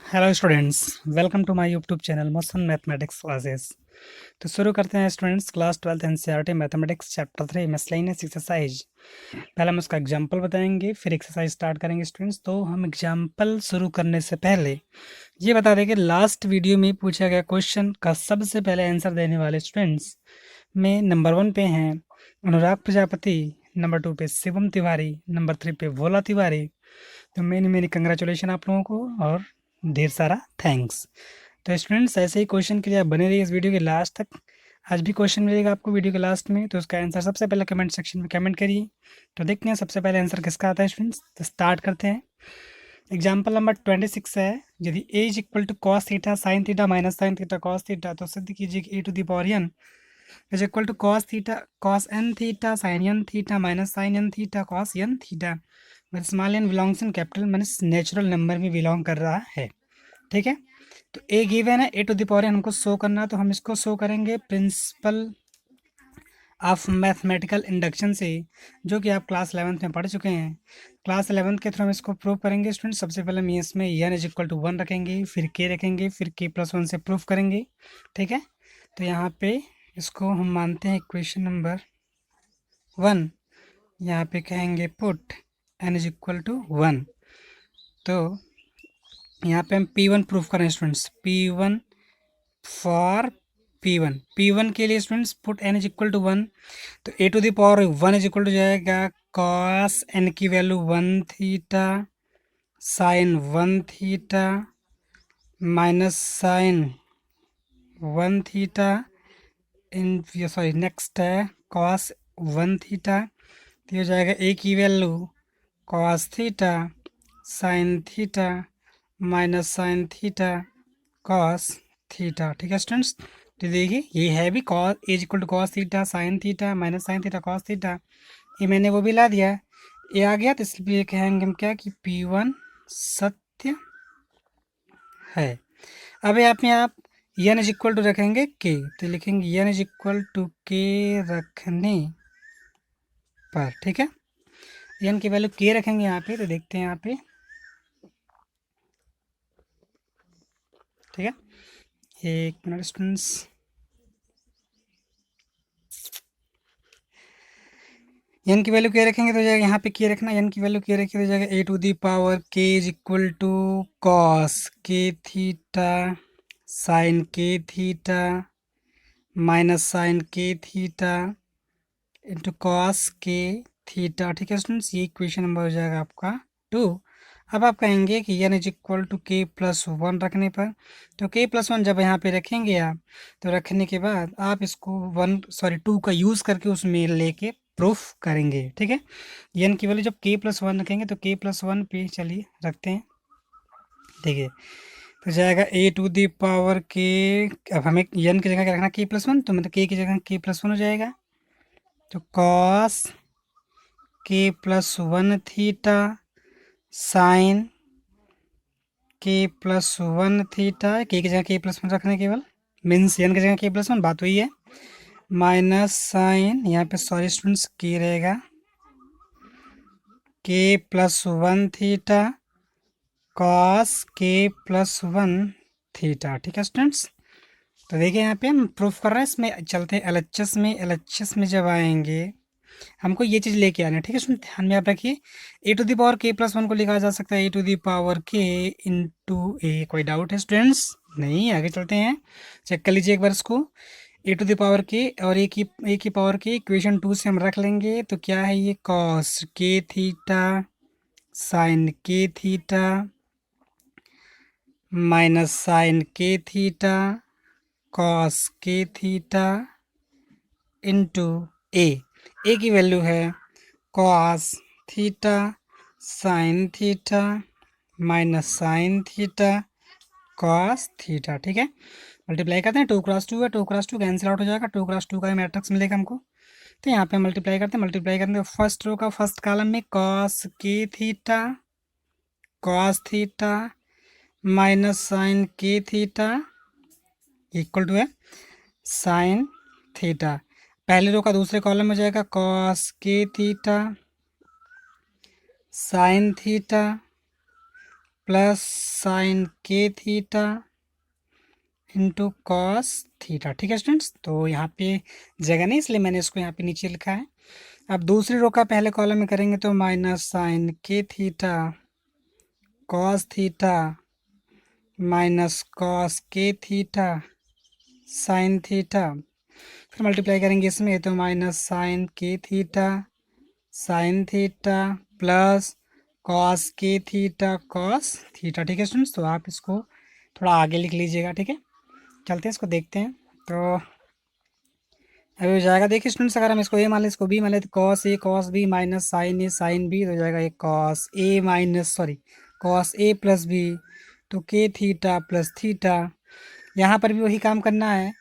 Hello students, welcome to my YouTube channel Motion mathematics classes. तो शुरू करते हैं students, class 12th NCERT mathematics chapter 3 miscellaneous exercise. पहले हम उसका एग्जांपल बताएंगे, फिर एक्सरसाइज स्टार्ट करेंगे स्टूडेंट्स। तो हम एग्जांपल शुरू करने से पहले ये बता दें कि लास्ट वीडियो में पूछा गया क्वेश्चन का सबसे पहले आंसर देने वाले स्टूडेंट्स में नंबर 1 पे हैं अनुराग प्रजापति, नंबर 2 पे शिवम तिवारी, नंबर 3 पे भोला तिवारी। तो मेनी मेनी कंग्रेचुलेशन आप लोगों को और ढेर सारा थैंक्स। तो स्टूडेंट्स, ऐसे ही क्वेश्चन के लिए आप बने रहिए इस वीडियो के लास्ट तक। आज भी क्वेश्चन मिलेगा आपको वीडियो के लास्ट में, तो उसका आंसर सबसे पहले कमेंट सेक्शन में कमेंट करिए। तो देखते हैं सबसे पहले आंसर किसका आता है स्टूडेंट्स। तो स्टार्ट करते हैं। एग्जाम्पल नंबर 26 है, यदि A is equal to cos theta sine theta minus sine theta cos theta, तो सिद्ध कीजिए कि A to the power N is equal to cos theta cos n theta sine n theta minus sine n theta cos n theta. Small n belongs in capital minus natural number में belong कर रहा है। ठीक है, तो A given है, A to the power n हमको show करना है, तो हम इसको शो करेंगे प्रिंसिपल ऑफ मैथमेटिकल इंडक्शन से, जो कि आप क्लास 11th में पढ़ चुके हैं। क्लास 11th के थ्रू हम इसको प्रूव करेंगे स्टूडेंट। सबसे पहले हम इसमें एन इज इक्वल टू 1 रखेंगे, फिर के रखेंगे, फिर के प्लस 1 से प्रूफ करेंगे। ठीक है, तो यहाँ पे इसको हम मानते हैं इक्वेशन नंबर 1। यहाँ पे कहेंगे put n is equal to 1। तो यहाँ पे हम P1 प्रूफ करें स्टूडेंट्स, P1 फॉर P1 के लिए students put n is equal to 1। तो A to the power 1 is equal to जाएगा कॉस n की value 1 theta sine 1 theta minus sine 1 theta in sorry next है cos 1 theta. तो ये हो जाएगा ए की value cos theta sine theta minus sine theta cos theta. ठीक है स्टूडेंट्स, तो देखिए ये है भी cos as equal to cos theta sine theta minus sine theta cos theta, ये मैंने वो भी ला दिया, ये आ गया। तो इसलिए कहेंगे हम क्या कि P1 सत्य है। अब यहाँ पे आप एन इज इक्वल टू रखेंगे के, तो लिखेंगे एन इज इक्वल टू के रखने पर। ठीक है, एन की वैल्यू के रखेंगे यहाँ पे, तो देखते हैं यहाँ पे। ठीक है, एक मिनट स्टूडेंट्स। एन की वैल्यू क्या रखेंगे तो जाएगा यहाँ पे क्या रखना, एन की वैल्यू क्या रखी तो जाएगा ए to the power k is equal to cos के थीटा साइन के थीटा माइनस साइन के थीटा इंटू कॉस के थीटा। ठीक है स्टूडेंट्स, ये इक्वेशन नंबर हो जाएगा आपका 2। अब आप कहेंगे कि एन इज इक्वल टू के प्लस 1 रखने पर, तो के प्लस 1 जब यहाँ पे रखेंगे आप, तो रखने के बाद आप इसको 2 का यूज़ करके उसमें लेके प्रूफ करेंगे। ठीक है, एन की वैल्यू जब के प्लस 1 रखेंगे तो के प्लस 1 पे चलिए रखते हैं। देखिए, तो जाएगा ए टू दी पावर के, अब हमें एन की जगह क्या रखना के प्लस 1, तो मतलब के की जगह के प्लस 1 हो जाएगा। तो cos k plus 1 theta sign k plus 1 theta, के की जगह के प्लस 1 रखना केवल, मीन्स एन की जगह के प्लस 1, बात वही है, माइनस साइन यहाँ पे सॉरी स्टूडेंट्स के रहेगा के plus 1 theta cos k plus 1 theta. ठीक है स्टूडेंट्स, तो देखिए यहाँ पे हम प्रूफ कर रहे हैं। इसमें चलते हैं एलएचएस में। एलएचएस में जब आएंगे हमको ये चीज़ लेके आना है। ठीक है स्टूडेंट, ध्यान में आप रखिए, ए to the power K plus 1 को लिखा जा सकता है ए टू दी पावर के इंटू ए। कोई डाउट है स्टूडेंट्स? नहीं, आगे चलते हैं, चेक कर लीजिए एक बार इसको। ए टू द पावर के और ए की पावर के इक्वेशन 2 से हम रख लेंगे, तो क्या है ये कॉस के थीटा साइन के थीटा माइनस साइन के थीटा कॉस के थीटा इंटू ए की वैल्यू है cos theta sine theta minus sine theta cos theta. ठीक है, मल्टीप्लाई करते हैं, 2 क्रॉस 2 है, 2 क्रॉस 2 कैंसिल आउट हो जाएगा, 2 क्रॉस 2 का मैट्रिक्स मिलेगा हमको। तो यहाँ पे मल्टीप्लाई करते हैं, फर्स्ट रो का फर्स्ट कॉलम में कॉस थीटा माइनस साइन के थीटा इक्वल टू है साइन थीटा। पहले रो का दूसरे कॉलम में जाएगा कॉस के theta sine theta plus sign के थीटा इंटू कॉस थीटा। ठीक है स्टूडेंट्स, तो यहाँ पे जगह नहीं इसलिए मैंने इसको यहाँ पे नीचे लिखा है। अब दूसरी रो का पहले कॉलम में करेंगे तो माइनस साइन के theta cos theta minus cos के थीटा साइन थीटा, फिर मल्टीप्लाई करेंगे इसमें तो माइनस साइन के theta sine theta plus cos के थीटा कॉस थीटा। ठीक है स्टूडेंट्स, तो आप इसको थोड़ा आगे लिख लीजिएगा। ठीक है, चलते हैं इसको देखते हैं। तो अभी हो जाएगा, देखिए स्टूडेंट्स, अगर हम इसको ए मान लें, इसको बी मान लें, तो कॉस बी माइनस साइन ए साइन बी, तो हो जाएगा ये कॉस ए प्लस बी, तो के थीटा प्लस थीटा। यहाँ पर भी वही काम करना है,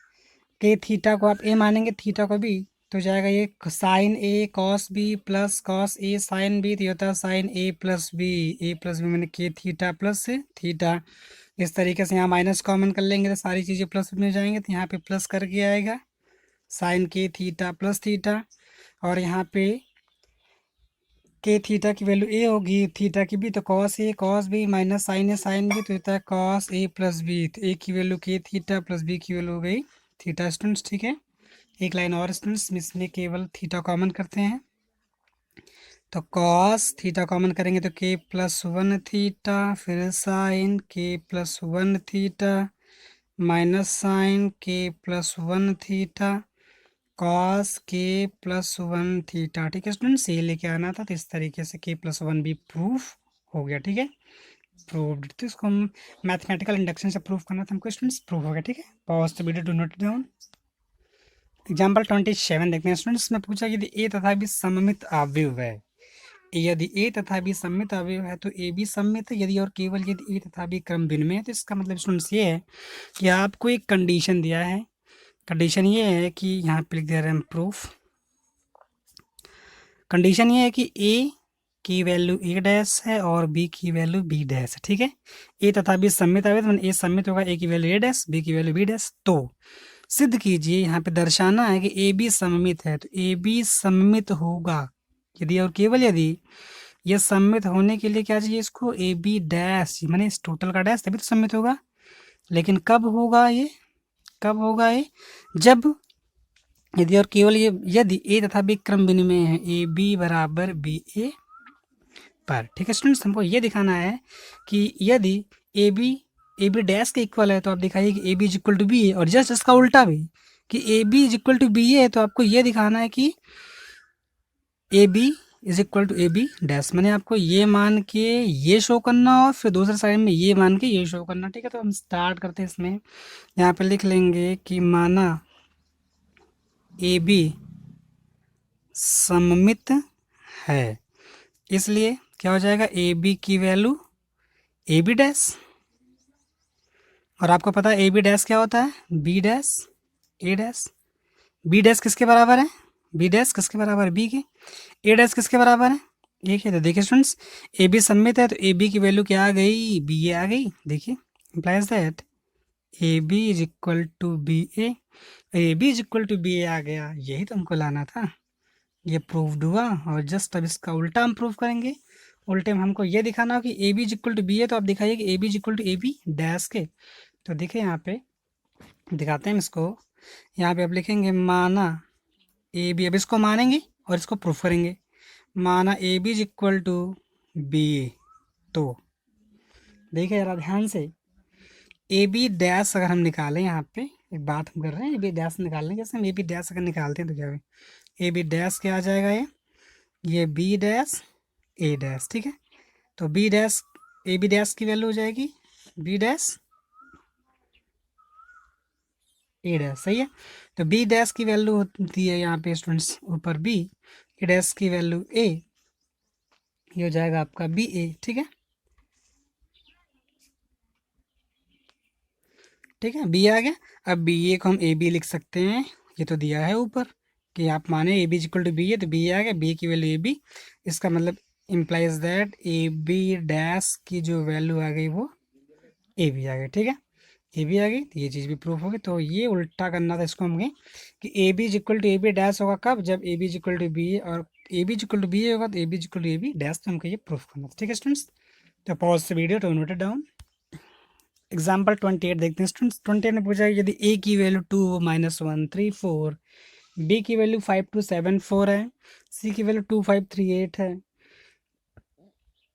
के थीटा को आप ए मानेंगे, थीटा को बी, तो हो जाएगा ये sign A cos B plus cos A sign b, तो ये होता है साइन ए प्लस बी मैंने के थीटा प्लस थीटा। इस तरीके से यहाँ माइनस कॉमन कर लेंगे तो सारी चीज़ें प्लस में जाएंगे, तो यहाँ पे प्लस करके आएगा साइन के थीटा प्लस थीटा, और यहाँ पे के थीटा की वैल्यू ए होगी, थीटा की बी, तो cos b minus sine b, तो होता है कॉस ए प्लस बी, तो ए की वैल्यू के थीटा प्लस बी की वैल्यू हो गई थीटा स्टूडेंट्स। ठीक है, एक लाइन और स्टूडेंट्स, इसमें केवल थीटा कॉमन करते हैं, तो कॉस थीटा कॉमन करेंगे तो के प्लस वन थीटा, फिर sine k plus one theta minus sine k plus one theta cos k plus one theta. ठीक है स्टूडेंट्स, ये लेके आना था, तो इस तरीके से के प्लस वन भी प्रूफ हो गया। ठीक है, प्रूव्ड, तो इसको हम मैथमेटिकल इंडक्शन से प्रूफ करना था हमको स्टूडेंट्स, प्रूफ हो गया। ठीक है, pause the video, do not down. Example 27 देखते हैं स्टूडेंट्स, में पूछा कि ए तथा बी सममित अवयव है, यदि ए तथा बी सममित अवयव है तो ए बी सममित है, यदि और केवल यदि ए तथा बी क्रम भिन्न में है। तो इसका मतलब स्टूडेंट्स ये है कि आपको एक कंडीशन दिया है, कंडीशन ये है कि यहाँ पे लिख दिया है हम प्रूफ, कंडीशन ये है कि ए की वैल्यू ए डैश है और बी की वैल्यू बी डैश है। ठीक है, ए तथा बी सममित अवयव, तो ए सममित होगा, ए की वैल्यू ए डैश, बी की वैल्यू बी डैश। तो सिद्ध कीजिए, यहाँ पे दर्शाना है कि ए बी सममित है, तो ए बी सममित होगा यदि और केवल यदि ये सममित होने के लिए क्या चाहिए, इसको ए बी डैश माने इस टोटल का डैश, तभी तो सममित होगा। लेकिन कब होगा ये, कब होगा ये, जब यदि और केवल ये यदि ए तथा बी क्रम भिन्न में है, ए बी बराबर बी ए पर। ठीक है स्टूडेंट्स, हमको ये दिखाना है कि यदि ए बी डैश के इक्वल है, तो आप दिखाइए कि A B is equal to B A, और जस्ट इसका उल्टा भी कि A B is equal to B A है, तो आपको ये दिखाना है कि A B is equal to A B dash, मैंने आपको ये मान के ये शो करना और फिर दूसरे साइड में ये मान के ये शो करना। ठीक है, तो हम स्टार्ट करते हैं इसमें, यहाँ पे लिख लेंगे कि माना ए बी सममित है, इसलिए क्या हो जाएगा, ए बी की वैल्यू ए बी डैश, और आपको पता है ए बी डैश क्या होता है, B dash A dash, B dash किसके बराबर है, बी डैश किसके बराबर है, बी के, ए डैश किसके बराबर है, एक है। तो देखिए स्टूडेंट्स, ए बी सममित है, तो ए बी की वैल्यू क्या आ गई, बी ए आ गई। देखिए implies that A B is equal to B A B is equal to B A आ गया, यही तो हमको लाना था, ये प्रूव्ड हुआ। और जस्ट अब इसका उल्टा हम प्रूव करेंगे, उल्टे में हमको ये दिखाना हो कि A B is equal to B A, तो आप दिखाइए कि A B is equal to A B dash के। तो देखिए यहाँ पे दिखाते हैं इसको, यहाँ पे आप लिखेंगे माना ए बी, अब इसको मानेंगे और इसको प्रूफ करेंगे, माना A B is equal to B A, तो देखिए ज़रा ध्यान से, ए बी डैश अगर हम निकालें, यहाँ पे एक बात हम कर रहे हैं, ए बी डैश निकालने, जैसे हम ए बी डैश अगर निकालते हैं तो क्या है, ए बी डैश क्या आ जाएगा, ये बी डैश ए डैश। ठीक है, तो B dash A B dash की वैल्यू हो जाएगी बी डैश ए डैश, सही है। तो बी डैश की वैल्यू होती है यहाँ पे स्टूडेंट्स ऊपर बी, ए डैश की वैल्यू ए, ये हो जाएगा आपका बी ए। ठीक है, ठीक है, बी आ गया। अब बी ए को हम ए बी लिख सकते हैं, ये तो दिया है ऊपर कि आप माने A B equal to B A, तो बी आ गया, बी की वैल्यू ए बी, इसका मतलब implies that A B dash की जो वैल्यू आ गई वो ए बी आ गई। ठीक है, ए बी आ गई, तो ये चीज़ भी प्रूफ होगी। तो ये उल्टा करना था इसको हमें कि A B is equal to A B dash होगा कब, जब A B is equal to B A, और A B is equal to B A होगा तो A B is equal to A B dash, तो हमको ये प्रूफ करना था। ठीक है स्टूडेंट्स, तो पॉज से video to note it down. Example 28 देखते हैं स्टूडेंट्स। 28 ने पूछा है यदि ए की वैल्यू 2-1 3 4, बी की वैल्यू 5-2 7 4 है, सी की वैल्यू 2-5 3 8 है,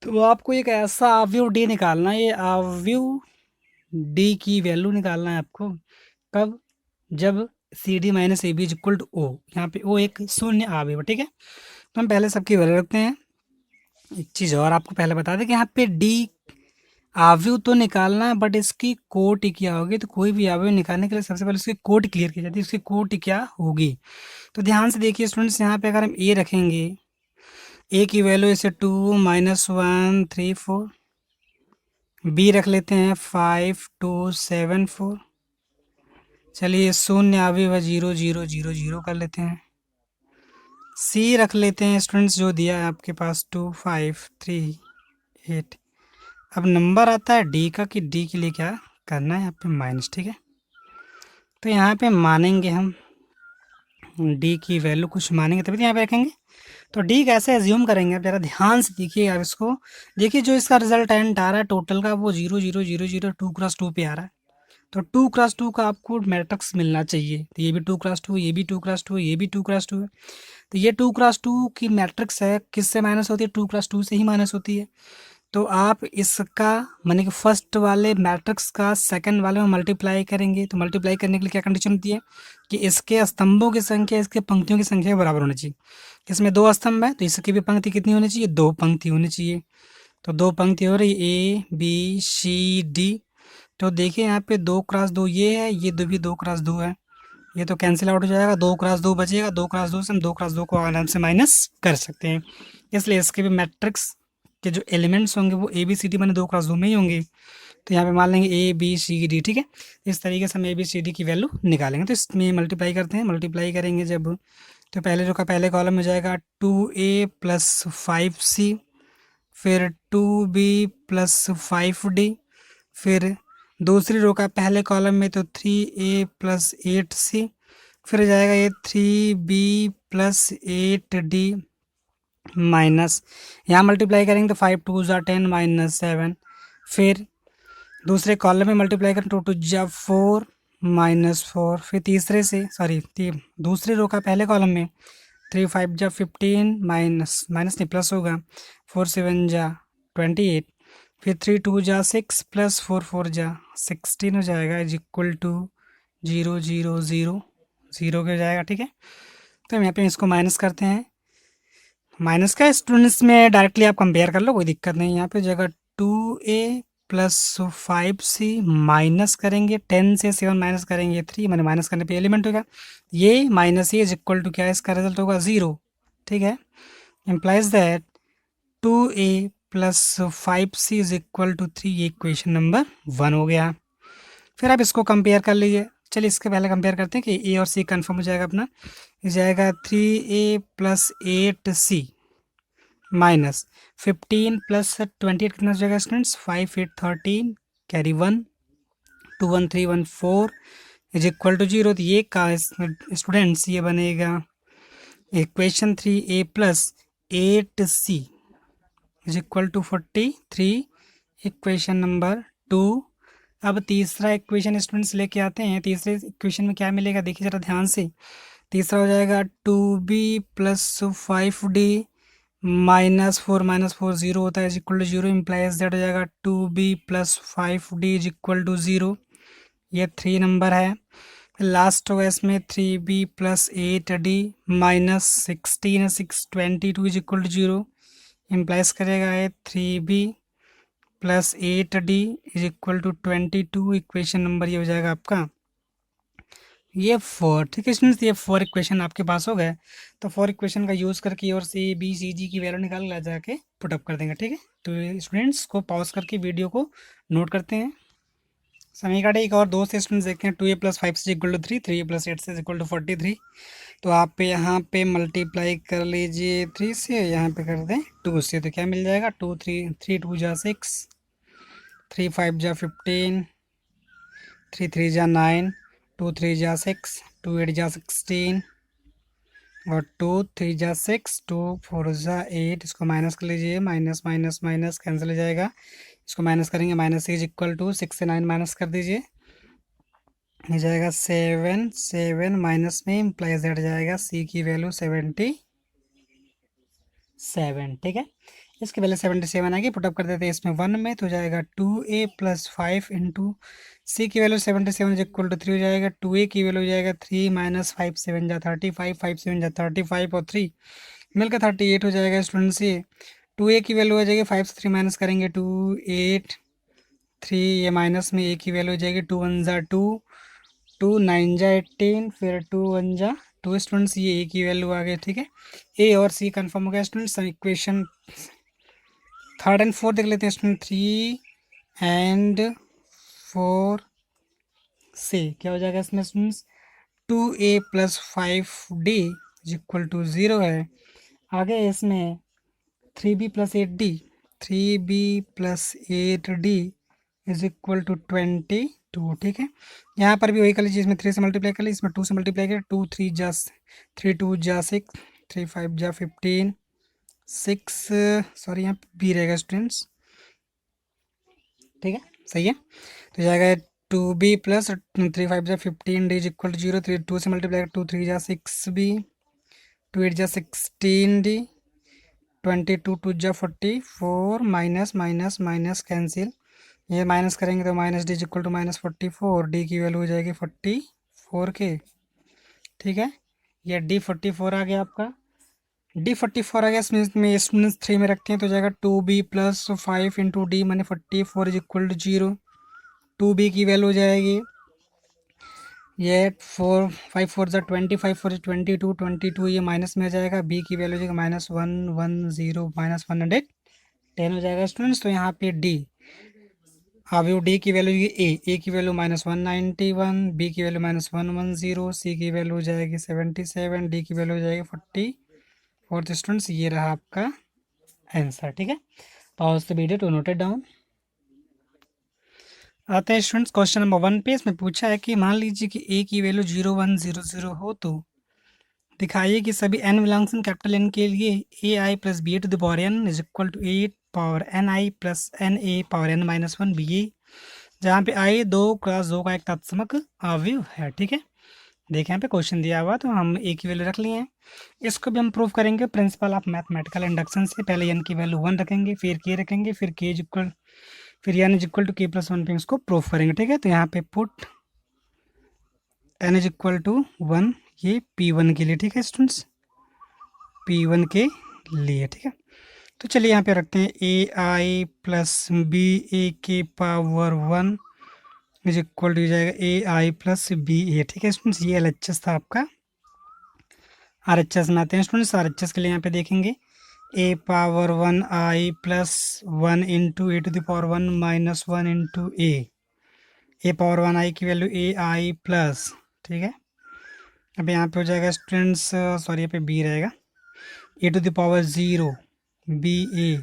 तो आपको एक ऐसा अवयव डी निकालना है। ये अवयव डी की वैल्यू निकालना है आपको। कब? जब c d minus A B is equal to o. यहाँ पे ओ एक शून्य अवयव, ठीक है। तो हम पहले सबकी वैल्यू रखते हैं। एक चीज़ और आपको पहले बता दें कि यहाँ पे डी अवयव तो निकालना है, बट इसकी कोटि क्या होगी। तो कोई भी अवयव निकालने के लिए सबसे पहले उसकी कोटि क्लियर की जाती है। उसकी कोटि क्या होगी, तो ध्यान से देखिए स्टूडेंट्स। यहाँ पे अगर हम ए रखेंगे, ए की वैल्यू इसे 2-1 3 4, बी रख लेते हैं 5-2 7 4, चलिए शून्य अवयव 0 0 0 0 कर लेते हैं। सी रख लेते हैं स्टूडेंट्स जो दिया है आपके पास 2-5-3-8। अब नंबर आता है डी का, कि डी के लिए क्या करना है यहाँ पे माइनस, ठीक है। तो यहाँ पे मानेंगे हम डी की वैल्यू कुछ मानेंगे तभी तो यहाँ पे रखेंगे। तो डी कैसे एज्यूम करेंगे आप जरा ध्यान से देखिए आप इसको। देखिए जो इसका रिजल्टेंट आ रहा है टोटल का वो 0 0 0 0 2x2 पे आ रहा है। तो 2x2 का आपको मैट्रिक्स मिलना चाहिए। तो ये भी 2x2, ये भी 2x2, ये भी 2x2 है। तो ये 2x2 की मैट्रिक्स है, किससे माइनस होती है? 2x2 से ही माइनस होती है। तो आप इसका माने कि फर्स्ट वाले मैट्रिक्स का सेकंड वाले में मल्टीप्लाई करेंगे। तो मल्टीप्लाई करने के लिए क्या कंडीशन होती है कि इसके स्तंभों की संख्या इसके पंक्तियों की संख्या के बराबर होनी चाहिए। इसमें 2 स्तंभ है तो इसकी भी पंक्ति कितनी होनी चाहिए? 2 पंक्ति होनी चाहिए। तो 2 पंक्ति हो रही ए बी सी डी। तो देखिए यहाँ पे 2x2 ये है, ये भी 2x2 है, ये तो कैंसिल आउट हो जाएगा। 2x2 बचेगा, 2x2 से हम 2x2 को आराम से माइनस कर सकते हैं। इसलिए इसके भी मैट्रिक्स के जो एलिमेंट्स होंगे वो ए बी सी डी मैंने 2x2 में ही होंगे। तो यहाँ पे मान लेंगे ए बी सी डी, ठीक है। इस तरीके से हम ए बी सी डी की वैल्यू निकालेंगे। तो इसमें मल्टीप्लाई करते हैं। मल्टीप्लाई करेंगे जब, तो पहले जो का पहले कॉलम में जाएगा 2a + 5c, फिर 2b + 5d, फिर दूसरी रो का पहले कॉलम में तो 3a + 8c, फिर जाएगा ये 3b + 8d माइनस, यहाँ मल्टीप्लाई करेंगे तो 5 2 ज़ा 10 -7, फिर दूसरे कॉलम में मल्टीप्लाई करें 2 2 ज़ा 4 -4, फिर तीसरे से दूसरी रो का पहले कॉलम में 3 5 ज़ा 15 माइनस नहीं प्लस होगा, 4 7 ज़ा 28, फिर 3 2 ज़ा 6 + 4 4 ज़ा 16 हो जाएगा इज इक्वल टू 0 0 0 0 के हो जाएगा, ठीक है। तो हम यहाँ पे इसको माइनस करते हैं। माइनस का स्टूडेंट्स में डायरेक्टली आप कंपेयर कर लो, कोई दिक्कत नहीं। यहाँ पे जगह 2a + 5c माइनस करेंगे 10 से 7 माइनस करेंगे 3, मैंने माइनस करने पे एलिमेंट होगा ये माइनस ये इज इक्वल टू क्या है, इसका रिजल्ट होगा 0, ठीक है। Implies that 2a + 5c is equal to 3, ये इक्वेशन नंबर 1 हो गया। फिर आप इसको कंपेयर कर लीजिए। चलिए इसके पहले कंपेयर करते हैं कि ए और सी कन्फर्म हो जाएगा अपना। ये जाएगा 3a + 8c माइनस 15 + 28 कितना हो जाएगा students? 5 8 13 carry 1 2 1 3 1 4 is equal to 0। तो ये का स्टूडेंट्स ये बनेगा equation 3a + 8c is equal to 43, equation number 2। अब तीसरा इक्वेशन स्टूडेंट्स लेके आते हैं। तीसरे इक्वेशन में क्या मिलेगा देखिए ज़रा ध्यान से। तीसरा हो जाएगा 2b + 5d -4 0 होता है is equal to 0, implies that हो जाएगा 2b + 5d is equal to 0, ये 3 नंबर है। लास्ट होगा इसमें 3b + 8d -16 6 22 is equal to 0, implies करेगा ये 3b + 8d is equal to 22, equation number ये हो जाएगा आपका ये 4, ठीक है स्टूडेंट्स। ये 4 इक्वेशन आपके पास हो गए। तो 4 इक्वेशन का यूज़ करके और से बी सी जी की वैल्यू निकाल ला जाके पुटअप कर देंगे, ठीक है। तो स्टूडेंट्स को पॉज करके वीडियो को नोट करते हैं। समीकरण एक और दो से स्टूडेंट्स देखते हैं। 2a + 5c equal to 3, 3a + 8c equal to 43। तो आप यहाँ पे मल्टीप्लाई कर लीजिए 3 से, यहाँ पे कर दें 2 से, तो क्या मिल जाएगा 2 3 3 2 ज़ा 6, 3 5 ज़ा 15, 3 3 ज़ा 9, 2 3 ज़ा 6, 2 8 ज़ा 16, और 2 3 जा 6, 2 4 जा 8, इसको माइनस कर लीजिए, माइनस माइनस माइनस कैंसिल हो जाएगा, इसको माइनस करेंगे, माइनस इज इक्वल टू 6 से 9 माइनस कर दीजिए, ये जाएगा 7, 7 माइनस में इम्प्लाई जेड जाएगा, सी की वैल्यू 77, ठीक है। इसके पहले 77 आएगी, पुटअप कर देते हैं इसमें 1 में, तो जाएगा 2a+5 सी की वैल्यू 77 इज इक्वल टू 3 हो जाएगा, 2a की वैल्यू हो जाएगा 3 माइनस 5 7 जा 35, 5 7 जा 35 और 3 मिलकर 38 हो जाएगा स्टूडेंट्स। ये 2a की वैल्यू हो जाएगी, 5 से 3 माइनस करेंगे 2 8 3, ये माइनस में a की वैल्यू हो जाएगी 2 1 जा 2, 2 9 जा 18, फिर 2 1 जा 2 स्टूडेंट्स, ये a की वैल्यू आ गई, ठीक है। ए और सी कंफर्म हो गया students. Equation third and fourth देख लेते हैं स्टूडेंट, 3 एंड 4 से क्या हो जाएगा इसमें students, 2a+5d is equal to 0 है। आगे इसमें 3b+8d, 3b+8d is equal to 22, ठीक है। यहाँ पर भी वही कर लीजिए, इसमें 3 से मल्टीप्लाई कर लीजिए, इसमें 2 से मल्टीप्लाई करिए, 2 3 2 जा 6, 3 5 जा 15, 6 सॉरी यहाँ बी रहेगा स्टूडेंट्स, ठीक है, सही है। तो जाएगा 2b+3 5 जा 15d इज इक्वल टू 0, 2 से मल्टीप्लाई 2 3 जा 6b, 2 8 जा 16d, 22 2 जा 44, माइनस माइनस माइनस कैंसिल, ये माइनस करेंगे तो minus d is equal to -44, d की वैल्यू हो जाएगी 44 के, ठीक है। ये डी 44 आ गया आपका, डी 44 आ गया, इसमें स्टूडेंट्स 3 में रखते हैं तो जाएगा 2b+5 × डी मैंने 44 इज इक्वल टू 0, 2b की वैल्यू हो जाएगी, ये 4 5 4 जा 20, 5 4 22, 22 ये माइनस में आ जाएगा, बी की वैल्यू हो जाएगा -110 -110 हो जाएगा स्टूडेंट्स। तो यहाँ पे डी, अब वो डी की वैल्यू ए की वैल्यू -191, बी की वैल्यू -110, सी की वैल्यू हो जाएगी 77, डी की वैल्यू हो जाएगी 44। तो स्टूडेंट्स ये रहा आपका आंसर, ठीक है। Pause the video to note it down. आते हैं स्टूडेंट्स क्वेश्चन नंबर 1 पे। इसमें पूछा है कि मान लीजिए कि ए की वैल्यू 0 1 0 0 हो तो दिखाइए कि सभी n belongs in capital N के लिए A I plus B A to the power n is equal to 8 power N I plus N A power n -1 B A, जहाँ पे आई 2 क्रॉस 2 का एक तत्समक अवयव है, ठीक है। देखिए यहाँ पे क्वेश्चन दिया हुआ तो हम ए की वैल्यू रख लिए हैं, इसको भी हम प्रूव करेंगे प्रिंसिपल ऑफ मैथमेटिकल इंडक्शन से। पहले एन की वैल्यू 1 रखेंगे, फिर के रखेंगे, फिर के इज इक्वल, फिर एन इज इक्वल टू के प्लस 1 पे इसको प्रूफ करेंगे, ठीक है। तो यहाँ पे put n is equal to 1, ये P1 के लिए, ठीक है स्टूडेंट्स, P1 के लिए, ठीक है। तो चलिए यहाँ पे रखते हैं ए आई प्लस बी ए के पावर 1 इज इक्वल टू हो जाएगा ए आई प्लस बी ए, ठीक है स्टूडेंट्स। ये LHS था आपका। RHS में आते हैं स्टूडेंट्स, RHS के लिए यहाँ पे देखेंगे A power 1 I plus 1 into A to the power 1 minus 1 into A power 1 I की वैल्यू ए आई प्लस, ठीक है। अब यहाँ पे हो जाएगा स्टूडेंट्स, सॉरी यहाँ पे बी रहेगा, ए टू द पावर 0 बी ए,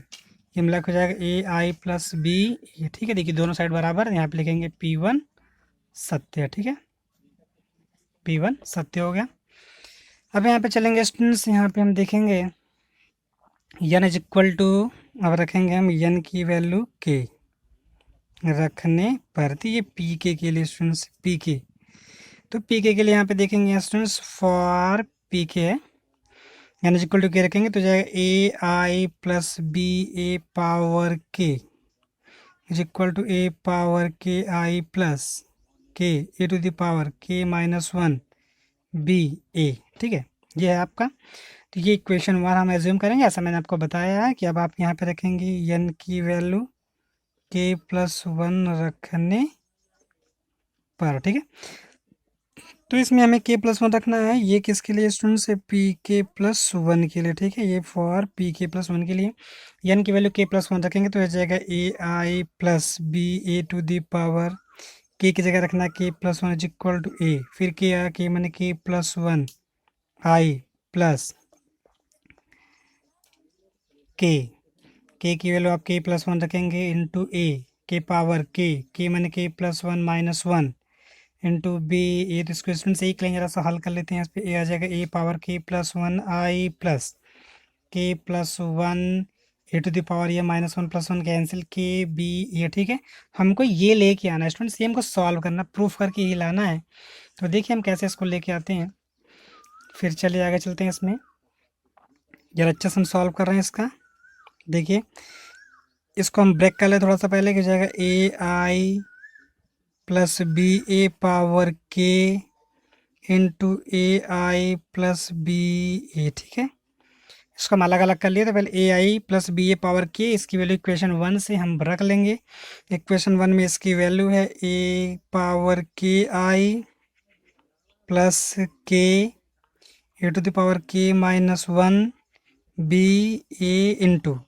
ये मिला हो जाएगा ए आई प्लस बी ए, ठीक है। देखिए दोनों साइड बराबर, यहाँ पे लिखेंगे P1 सत्य, ठीक है, P1 सत्य हो गया। अब यहाँ पे चलेंगे स्टूडेंट्स, यहाँ पे हम देखेंगे n इज इक्वल टू, अब रखेंगे हम n की वैल्यू k रखने पर, तो ये पी के लिए स्टूडेंट्स पी के, तो पी के लिए यहाँ पे देखेंगे स्टूडेंट्स फॉर पी के है, n इज इक्वल टू के रखेंगे तो जाएगा ए I plus B a power k is equal to a power k I plus के ए टू द पावर के -1 बी ए, ठीक है। ये है आपका, तो ये इक्वेशन 1 हम एज्यूम करेंगे, ऐसा मैंने आपको बताया है कि अब आप यहाँ पे रखेंगे n की वैल्यू k+1 रखने पर, ठीक है। तो इसमें हमें k+1 रखना है, ये किसके लिए स्टूडेंट्स है, pk+1 के लिए, ठीक है, ये फॉर pk+1 के लिए n की वैल्यू k+1 रखेंगे तो हो जाएगा ए I plus B A to the power, k की जगह रखना k+1 इज इक्वल टू ए, फिर k आ के मैंने k+1 आई प्लस k की वैल्यू आप k+1 रखेंगे इंटू ए के पावर k मैंने k+1 -1 इंटू बी ए, तो इसको स्टूडेंट्स एक लेंगे, जरा सा हल कर लेते हैं। इस पे ए आ जाएगा A power K plus one I plus K plus one A to the power ये minus one plus one cancel K B ये, ठीक है। हमको ये लेके आना है स्टूडेंट्स, ये हमको सॉल्व करना, प्रूफ करके ये लाना है। तो देखिए हम कैसे इसको लेके आते हैं। फिर चलिए आगे चलते हैं इसमें, जरा अच्छे से हम सॉल्व कर रहे हैं इसका। देखिए इसको हम ब्रेक कर ले थोड़ा सा पहले, कि जाएगा ए I plus B a power के into A I plus B A, ठीक है। इसको हम अलग अलग कर लिए, तो पहले ए I plus B a power के, इसकी वैल्यू इक्वेशन वन से हम रख लेंगे। इक्वेशन वन में इसकी वैल्यू है ए पावर के आई प्लस के ए टू द पावर के minus one B A into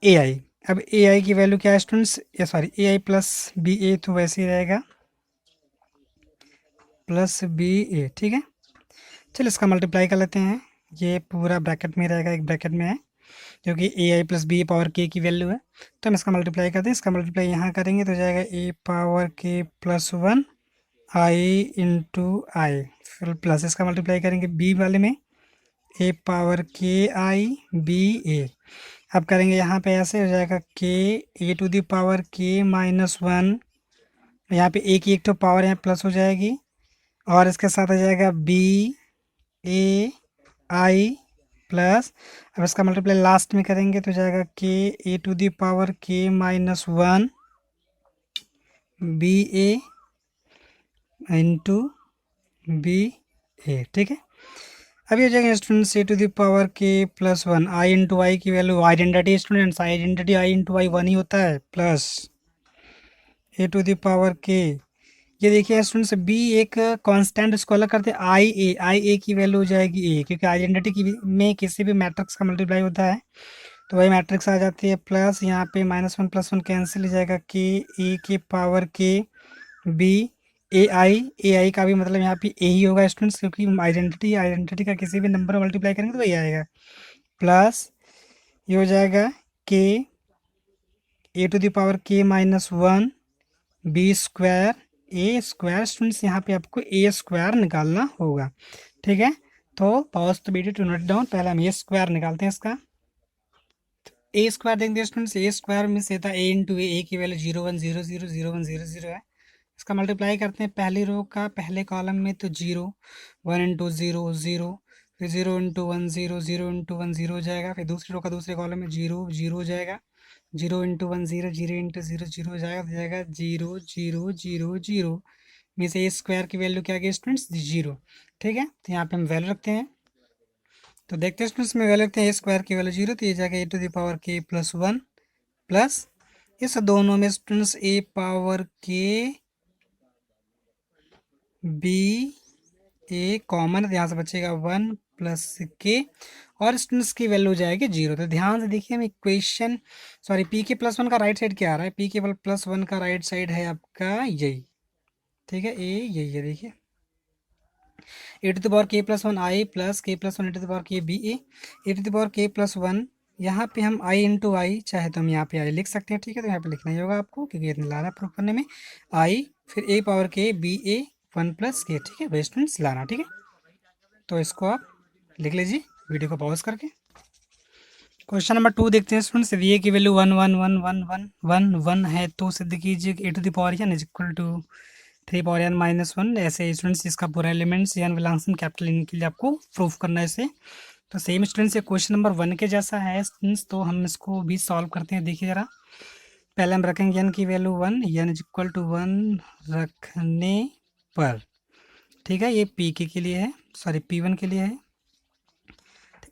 ए आई। अब ए आई की वैल्यू क्या है स्टूडेंट्स, या sorry A I plus B A, तो वैसे ही रहेगा प्लस बी ए, ठीक है। चलिए इसका मल्टीप्लाई कर लेते हैं, ये पूरा ब्रैकेट में रहेगा, एक ब्रैकेट में है, क्योंकि ए आई प्लस बी पावर के की वैल्यू है। तो हम इसका मल्टीप्लाई करते हैं, इसका मल्टीप्लाई यहाँ करेंगे तो जाएगा A power K plus one I into आई, फिर प्लस इसका मल्टीप्लाई करेंगे बी वाले में ए पावर के आई बी ए। अब करेंगे यहाँ पे ऐसे हो जाएगा K A to the power के माइनस वन, यहाँ पे ए की एक तो पावर यहाँ प्लस हो जाएगी, और इसके साथ आ जाएगा बी ए आई प्लस, अब इसका मल्टीप्लाई लास्ट में करेंगे तो जाएगा K A to the power के minus one B A into B A, ठीक है। अभी हो जाएगा students A to the power K plus one I into I की value, identity students, identity I into I one ही होता है, plus A to the power K, ये देखिए स्टूडेंट्स बी एक कांस्टेंट, इसको अलग करते हैं आई ए की वैल्यू हो जाएगी ए, क्योंकि आइडेंटिटी की में किसी भी मैट्रिक्स का मल्टीप्लाई होता है तो वही मैट्रिक्स आ जाती है, प्लस यहाँ पे minus one plus one cancel हो जाएगा के ए के पावर के बी ए आई का भी मतलब यहाँ पे ए ही होगा स्टूडेंट्स, क्योंकि आइडेंटिटी का किसी भी नंबर मल्टीप्लाई करेंगे तो वही आएगा, प्लस ये हो जाएगा K A to the power के माइनस वन बी स्क्वायर ए स्क्वायर। स्टूडेंट्स यहाँ पे आपको ए स्क्वायर निकालना होगा, ठीक है। तो pause the video to note down, पहले हम ए स्क्वायर निकालते हैं इसका। ए स्क्वायर देखेंगे स्टूडेंट्स, ए स्क्वायर में से था ए इंटू ए की वैल्यू 0 1 0 0 0 1 0 0 है। इसका मल्टीप्लाई करते हैं पहली रो का पहले कॉलम में, तो 0 1 इंटू 0 0, फिर 0 इंटू 1 0 0 इंटू 1 0 हो जाएगा, फिर दूसरी रो का दूसरे कॉलम में 0 0 हो जाएगा, 0 इंटू 1 0 0 इंटू 0 0 हो जाएगा, तो जाएगा 0 0 0 0 में से ए स्क्वायर की वैल्यू क्या गई स्टूडेंट्स 0, ठीक है। तो यहाँ पे हम वैल्यू रखते हैं, तो देखते हैं स्टूडेंट्स में वैल्यू रखते हैं ए स्क्वायर की वैल्यू 0, तो ये जाएगा ए to the power K plus one, plus इस दोनों में स्टूडेंट्स ए पावर के बी ए कॉमन, यहाँ से बचेगा 1 प्लस के, और स्टूडेंट्स की वैल्यू हो जाएगी 0। तो ध्यान से देखिए हम equation, sorry P K plus one का राइट साइड क्या आ रहा है, पी के प्लस वन का राइट साइड है आपका यही, ठीक है, ए यही है, देखिए A to the power K plus one I plus K plus one A to the power K B A to the power K plus one, यहाँ पे हम आई इंटू आई, चाहे तो हम यहाँ पे आई लिख सकते हैं, ठीक है। तो यहाँ पे लिखना ही होगा आपको, क्योंकि इतना लाना प्रूफ करने में, आई फिर ए पावर के बी ए वन प्लस के, ठीक है, वही स्टूडेंट्स लाना, ठीक है। तो इसको आप लिख लीजिए वीडियो को पॉज करके। क्वेश्चन नंबर 2 देखते हैं स्टूडेंट्स, वी ए की वैल्यू 1 1 1 1 1 1 1 है, तो सिद्ध कीजिए A to the power N is equal to 3 power N minus one. ऐसे स्टूडेंट्स इसका पूरा elements N belongs capital N के लिए आपको प्रूफ करना है इसे। तो सेम स्टूडेंट्स ये क्वेश्चन नंबर 1 के जैसा है स्टूडेंट्स, तो हम इसको भी सॉल्व करते हैं। देखिए ज़रा, पहले हम रखेंगे एन की value 1, n is equal to 1 रखने पर, ठीक है, ये पी के लिए है, सॉरी P1 के लिए है।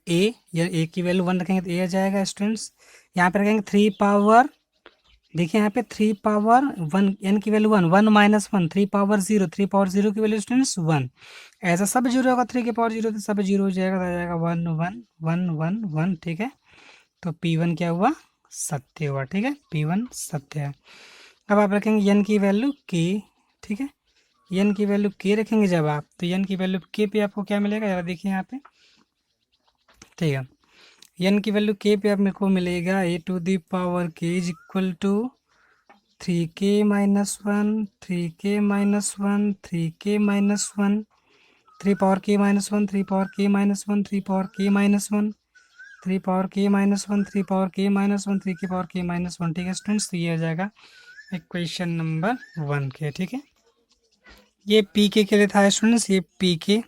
ए, या ए की वैल्यू 1 रखेंगे तो ए आ जाएगा स्टूडेंट्स। यहाँ पे रखेंगे 3 पावर, देखिए यहाँ पे 3 पावर 1, एन की वैल्यू 1 1 माइनस 1 3 पावर 0, 3 पावर 0 की वैल्यू स्टूडेंट्स 1, ऐसा सब जीरो होगा, 3 के पावर 0 तो सब जीरो हो जाएगा, तो आ जाएगा 1 1 1 1 1, ठीक है। तो P1 क्या हुआ, सत्य हुआ, ठीक है, P1 सत्य है। अब आप रखेंगे एन की वैल्यू के, ठीक है, एन की वैल्यू के रखेंगे जब आप, तो एन की वैल्यू के पे आपको क्या मिलेगा, जरा देखिए यहाँ पे, ठीक है, एन की वैल्यू के पे आप मेरे को मिलेगा a to the power k is equal to 3k-1, 3k-1, 3k-1, 3 power k-1, 3 power k-1, 3 power k-1, 3 power k-1, 3 power k-1, 3 की पावर k-1। ठीक है स्टूडेंट्स, तो ये हो जाएगा इक्वेशन नंबर 1 के। ठीक है, ये पी के लिए था स्टूडेंट्स, ये पी के।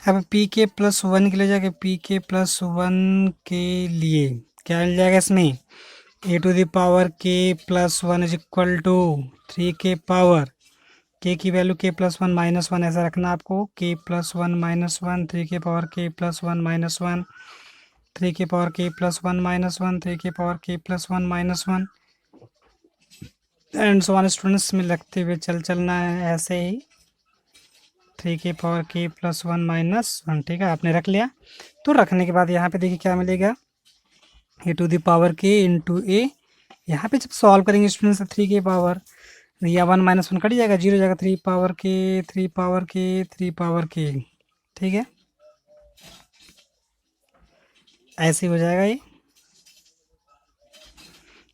अब पी के प्लस 1 के लिए जाके पी के प्लस 1 के लिए क्या मिल जाएगा इसमें, ए to the power K plus 1 is equal to 3 के पावर के की वैल्यू के प्लस 1 माइनस 1 ऐसा रखना आपको, के प्लस 1 माइनस 1, 3 के पावर के प्लस 1 माइनस 1, 3 के पावर के प्लस 1 माइनस 1, 3 के power K plus 1 minus 1 and so on students में लगते हुए चलना है ऐसे ही, 3 के पावर के प्लस 1 माइनस 1। ठीक है, आपने रख लिया। तो रखने के बाद यहाँ पे देखिए क्या मिलेगा, ए टू द पावर के इंटू ए। यहाँ पे जब सॉल्व करेंगे स्टूडेंट्स 3 के पावर या 1 माइनस 1 कट जाएगा, 0 जाएगा, 3 पावर के 3 पावर के 3 पावर के। ठीक है, ऐसे हो जाएगा ये।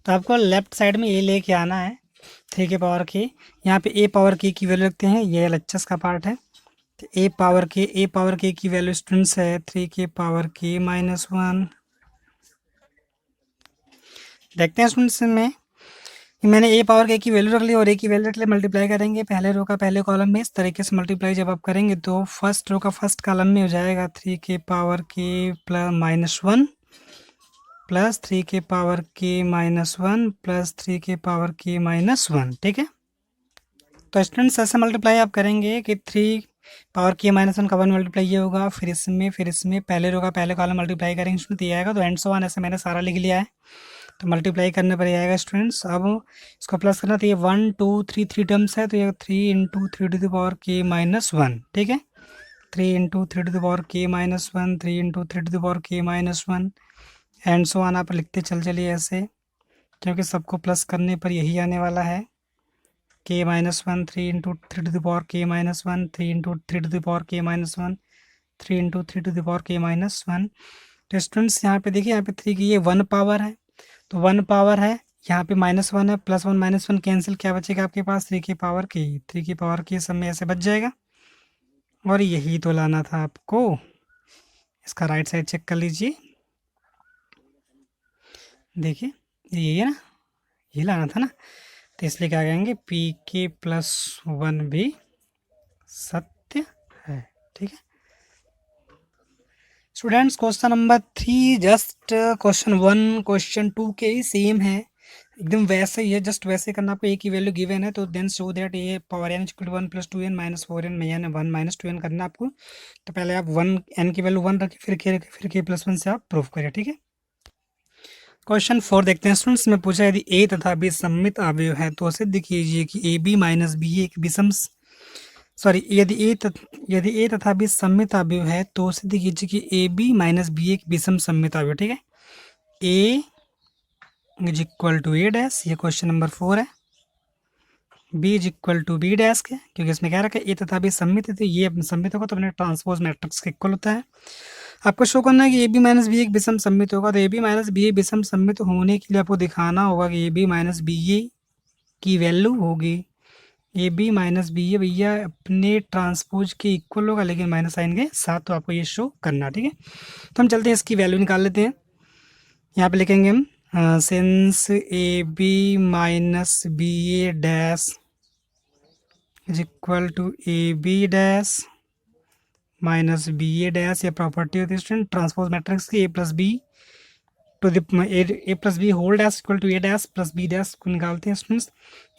तो आपको लेफ्ट साइड में ए लेके आना है, 3 के पावर के। यहाँ पे ए पावर के की वैल्यू रखते हैं, ये एलएचएस का पार्ट है। तो ए पावर के की वैल्यू स्टूडेंट्स है 3 के पावर के माइनस 1। देखते हैं स्टूडेंट्स में, मैंने ए पावर के की वैल्यू रख ली और ए की वैल्यू रख ली, मल्टीप्लाई करेंगे पहले रो का पहले कॉलम में। इस तरीके से मल्टीप्लाई जब आप करेंगे तो फर्स्ट रो का फर्स्ट कॉलम में हो जाएगा 3 के power K plus minus 1 plus 3 के पावर के माइनस 1 प्लस 3 के पावर के माइनस 1। ठीक है, तो स्टूडेंट्स ऐसे मल्टीप्लाई आप करेंगे कि 3 पावर के माइनस 1 का 1 मल्टीप्लाई ये होगा, फिर इसमें पहले रो का पहले कॉलम मल्टीप्लाई करेंगे स्टूडेंट, ये आएगा। तो एंड सो ऑन ऐसे मैंने सारा लिख लिया है, तो मल्टीप्लाई करने पर ये आएगा स्टूडेंट्स। अब इसको प्लस करना, तो ये 1 2 3 3 टर्म्स है, तो ये 3 इंटू 3 टू द पावर के माइनस 1। ठीक है, 3 इंटू 3 टू द पावर के minus 1, 3 into 3 to the power के माइनस 1 एंड सो ऑन आप लिखते चलिए ऐसे, क्योंकि सबको प्लस करने पर यही आने वाला है, K minus 1, 3 into 3 to the power के minus 1, 3 into 3 to the power के minus 1, 3 into 3 to the power के माइनस 1। तो स्टूडेंट्स यहाँ पे देखिए, यहाँ पे 3 की ये 1 पावर है, तो 1 पावर है, यहाँ पे माइनस 1 है, प्लस 1 माइनस 1 कैंसिल, क्या बचेगा आपके पास 3 की पावर की, 3 की पावर की सब में ऐसे बच जाएगा। और यही तो लाना था आपको, इसका राइट साइड चेक कर लीजिए, देखिए यही है ना, ये लाना था ना। तो इसलिए क्या कहेंगे, पी के प्लस 1 भी सत्य है। ठीक है students, question number 3 just question 1 question 2 के ही सेम है, एकदम वैसे ही है, जस्ट वैसे करना। आपको ए की वैल्यू गिवन है, तो then show that a power n equal to 1 plus 2n minus 4n में यानी 1 माइनस 2n करना आपको। तो पहले आप 1 n की वैल्यू 1 रखिए, फिर के प्लस 1 से आप प्रूफ करिए। ठीक है, क्वेश्चन 4 देखते हैं स्टूडेंट्स में पूछा, यदि ए तथा बी सममित अवयव है तो सिद्ध कीजिए कि ए बी माइनस बी एक विषम सॉरी यदि ए तथा बी सममित अवयव है तो सिद्ध कीजिए कि ए बी माइनस बी एक विषम सममित अवयव। ठीक है, A is equal to A dash, ये क्वेश्चन नंबर 4 है। B is equal to B dash के, क्योंकि इसमें क्या रखा है ए तथा बी सममित है, तो ये सममित होगा तो अपने ट्रांसपोज मैट्रिक्स के इक्वल होता है। आपको शो करना है कि ए बी माइनस बी एक विषम सममित होगा, तो ए बी माइनस बी ए विषम सममित होने के लिए आपको दिखाना होगा कि ए बी माइनस बी ए की वैल्यू होगी, ए बी माइनस बी ए भैया अपने ट्रांसपोज के इक्वल होगा लेकिन माइनस साइन के साथ, तो आपको ये शो करना। ठीक है, तो हम चलते हैं इसकी वैल्यू निकाल लेते हैं। यहाँ पे लिखेंगे हम since A B minus B A dash is equal to A B dash minus B A dash, ये प्रॉपर्टी होती है स्टूडेंट ट्रांसपोज मैट्रिक्स की, A plus B to the A plus B whole dash equal to A dash plus B dash को निकालते हैं students.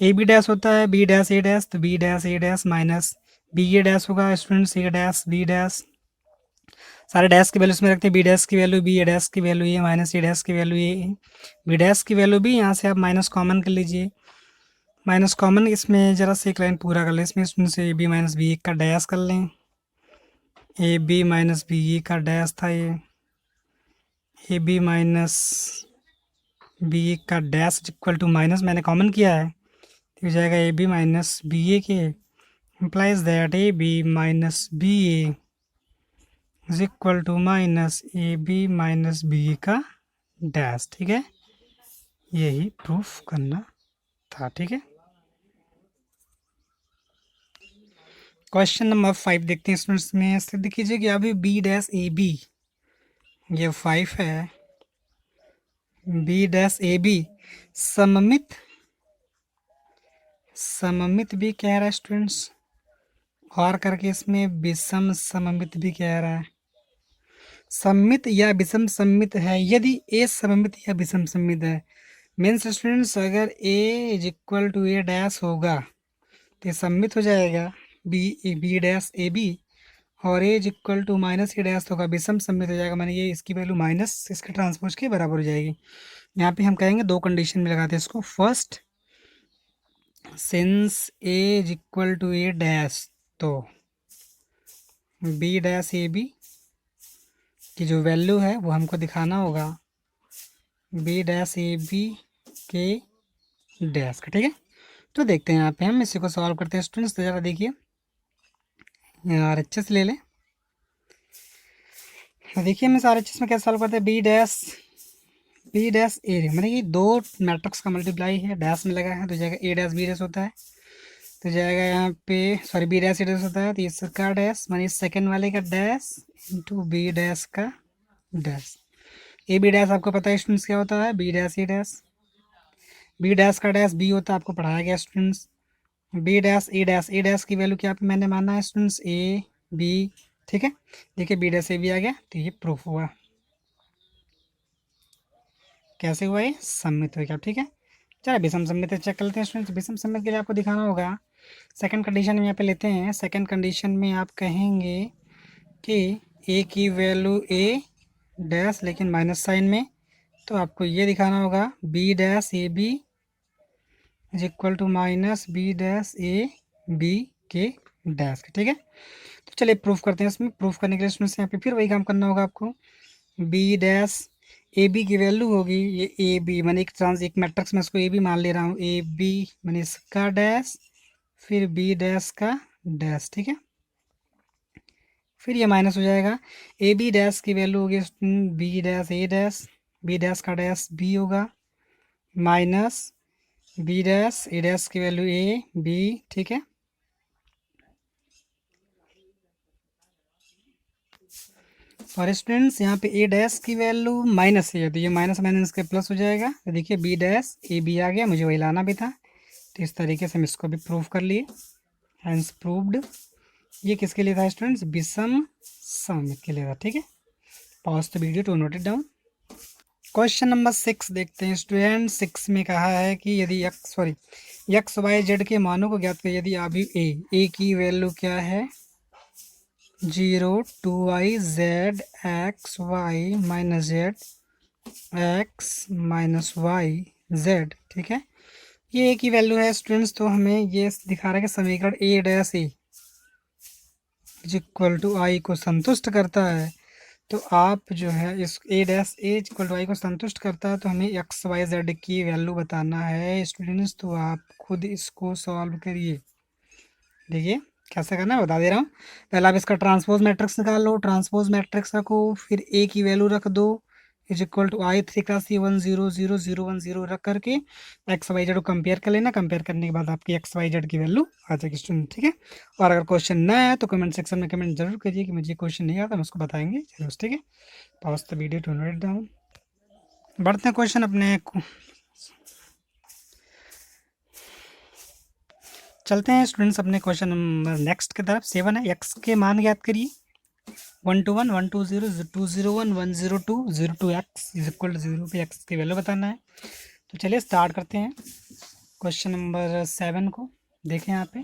A B dash होता है B dash A dash, तो B dash A dash minus B A dash होगा students ए dash B dash, सारे dash की value इसमें रखते हैं, बी डैश की वैल्यू बी, ए डैश की value A minus A dash की वैल्यू ए, बी डैश की वैल्यू बी। यहाँ से आप माइनस कॉमन कर लीजिए, माइनस कॉमन इसमें ज़रा से एक लाइन पूरा कर लें, इसमें से ए बी माइनस बी का डैश कर लें, A B minus B A का डैश था ये, A B minus B A का डैश इक्वल टू माइनस मैंने कॉमन किया है, तो हो जाएगा A B minus B A के implies that A B minus B A is equal to minus A B minus B A का dash. ठीक है, यही प्रूफ करना था। ठीक है, क्वेश्चन नंबर 5 देखते हैं स्टूडेंट्स में। ऐसे देखिए कि अभी बी डैश ए बी, ये 5 है, बी डैश ए बी सममित, सममित भी कह रहा है स्टूडेंट्स, और करके इसमें विषम सममित भी कह रहा है। सममित या विषम सममित है, यदि ए सममित या विषम सममित है, मीन्स स्टूडेंट्स अगर A is equal to A dash होगा तो ये सममित हो जाएगा, बी डैश ए बी, और A is equal to minus A dash होगा, विषम सममित हो जाएगा, माने ये इसकी वैल्यू माइनस इसके ट्रांसपोज के बराबर हो जाएगी। यहाँ पे हम कहेंगे दो कंडीशन में लगाते हैं इसको। First, since a is equal to A dash, तो बी डैश ए बी की जो वैल्यू है वो हमको दिखाना होगा बी डैश ए बी के डैश का, ठीक है। तो देखते हैं यहाँ पे हम इसी को सॉल्व करते हैं स्टूडेंट्स। तो ज़रा देखिए आर एच एस ले लें। देखिए हम इस आर एच एस में क्या सॉल्व करते हैं, बी डैश ए, मतलब ये दो मैट्रिक्स का मल्टीप्लाई है, डैश में लगा है तो जाएगा ए डैश बी डैश होता है, तो जाएगा यहाँ पे sorry B dash A dash होता है, तो इसका डैश मानी सेकेंड वाले का डैश इंटू बी डैश का डैश। ए बी डैश आपको पता है स्टूडेंट्स क्या होता है, B dash A dash, B dash का डैश बी होता है, आपको पढ़ाया गया students. B dash A dash की वैल्यू क्या मैंने माना है स्टूडेंट्स, ए बी, ठीक है। देखिए बी डैश ए बी आ गया, तो ये प्रूफ हुआ। कैसे हुआ, ये सम्मित हो गया, ठीक है। चलो विषम सम्मित चेक कर लेते हैं स्टूडेंट्स। विषम सम्मित के लिए आपको दिखाना होगा, सेकंड कंडीशन में यहाँ पे लेते हैं। सेकंड कंडीशन में आप कहेंगे कि ए की वैल्यू ए डैश लेकिन माइनस साइन में, तो आपको ये दिखाना होगा b dash A B is equal to minus b dash A b के डैश, ठीक है। तो चलिए प्रूफ करते हैं। इसमें प्रूफ करने के लिए स्टूडेंट्स यहाँ पे फिर वही काम करना होगा आपको। बी डैश ए बी की वैल्यू होगी ये ए बी, मैंने एक मैट्रिक्स में इसको ए बी मान ले रहा हूँ, ए बी मैंने इसका डैश फिर बी डैश का डैश, ठीक है। फिर ये माइनस हो जाएगा, ए बी डैश की वैल्यू होगी B dash A dash, B dash का डैश बी होगा, minus b dash A dash की वैल्यू ए बी, ठीक है। और स्टूडेंट्स यहाँ पे ए डैश की वैल्यू माइनस है, तो ये माइनस माइनस के प्लस हो जाएगा, तो देखिए बी डैश ए बी आ गया, मुझे वही लाना भी था, तो इस तरीके से हम इसको भी प्रूव कर लिए, हैंस प्रूव्ड। ये किसके लिए था स्टूडेंट्स, विषम सममित के लिए था, ठीक है। Pause the video to note it down. Question number 6 देखते हैं स्टूडेंट। 6 में कहा है कि यदि एक्स वाई जेड के मानों को ज्ञात करें, यदि अभी ए की वैल्यू क्या है 0 2y z x y minus z x minus y z, ठीक है। ये ए की वैल्यू है स्टूडेंट्स, तो हमें ये दिखा रहा है कि समीकरण A dash A is equal to I को संतुष्ट करता है, तो आप जो है इस A dash A equal to I को संतुष्ट करता है, तो हमें एक्स वाई जेड की वैल्यू बताना है स्टूडेंट्स। तो आप खुद इसको सॉल्व करिए। देखिए कैसे करना है बता दे रहा हूँ। पहले आप इसका ट्रांसपोज मैट्रिक्स निकाल लो, ट्रांसपोज मैट्रिक्स रखो, फिर ए की वैल्यू रख दो is equal to I 3 cross 1 0 0 0 1 0 रख करके एक्स वाई जेड को कंपेयर कर लेना। कंपेयर करने के बाद आपकी एक्स वाई जेड की वैल्यू आ जाएगी स्टूडेंट, ठीक है। और अगर क्वेश्चन ना आया तो कमेंट सेक्शन में कमेंट जरूर करिए कि मुझे क्वेश्चन नहीं आता, हम उसको बताएंगे जरूर, ठीक है। Pause the video to note down. बढ़ते हैं क्वेश्चन अपने चलते हैं स्टूडेंट्स अपने क्वेश्चन नंबर नेक्स्ट की तरफ। 7 है, एक्स के मान ज्ञात करिए 1 to 1 1 2 0 2 0 1 1 0 2 0 2 x is equal to 0 पे एक्स की वैल्यू बताना है। तो चलिए स्टार्ट करते हैं क्वेश्चन नंबर 7 को। देखें यहाँ पे,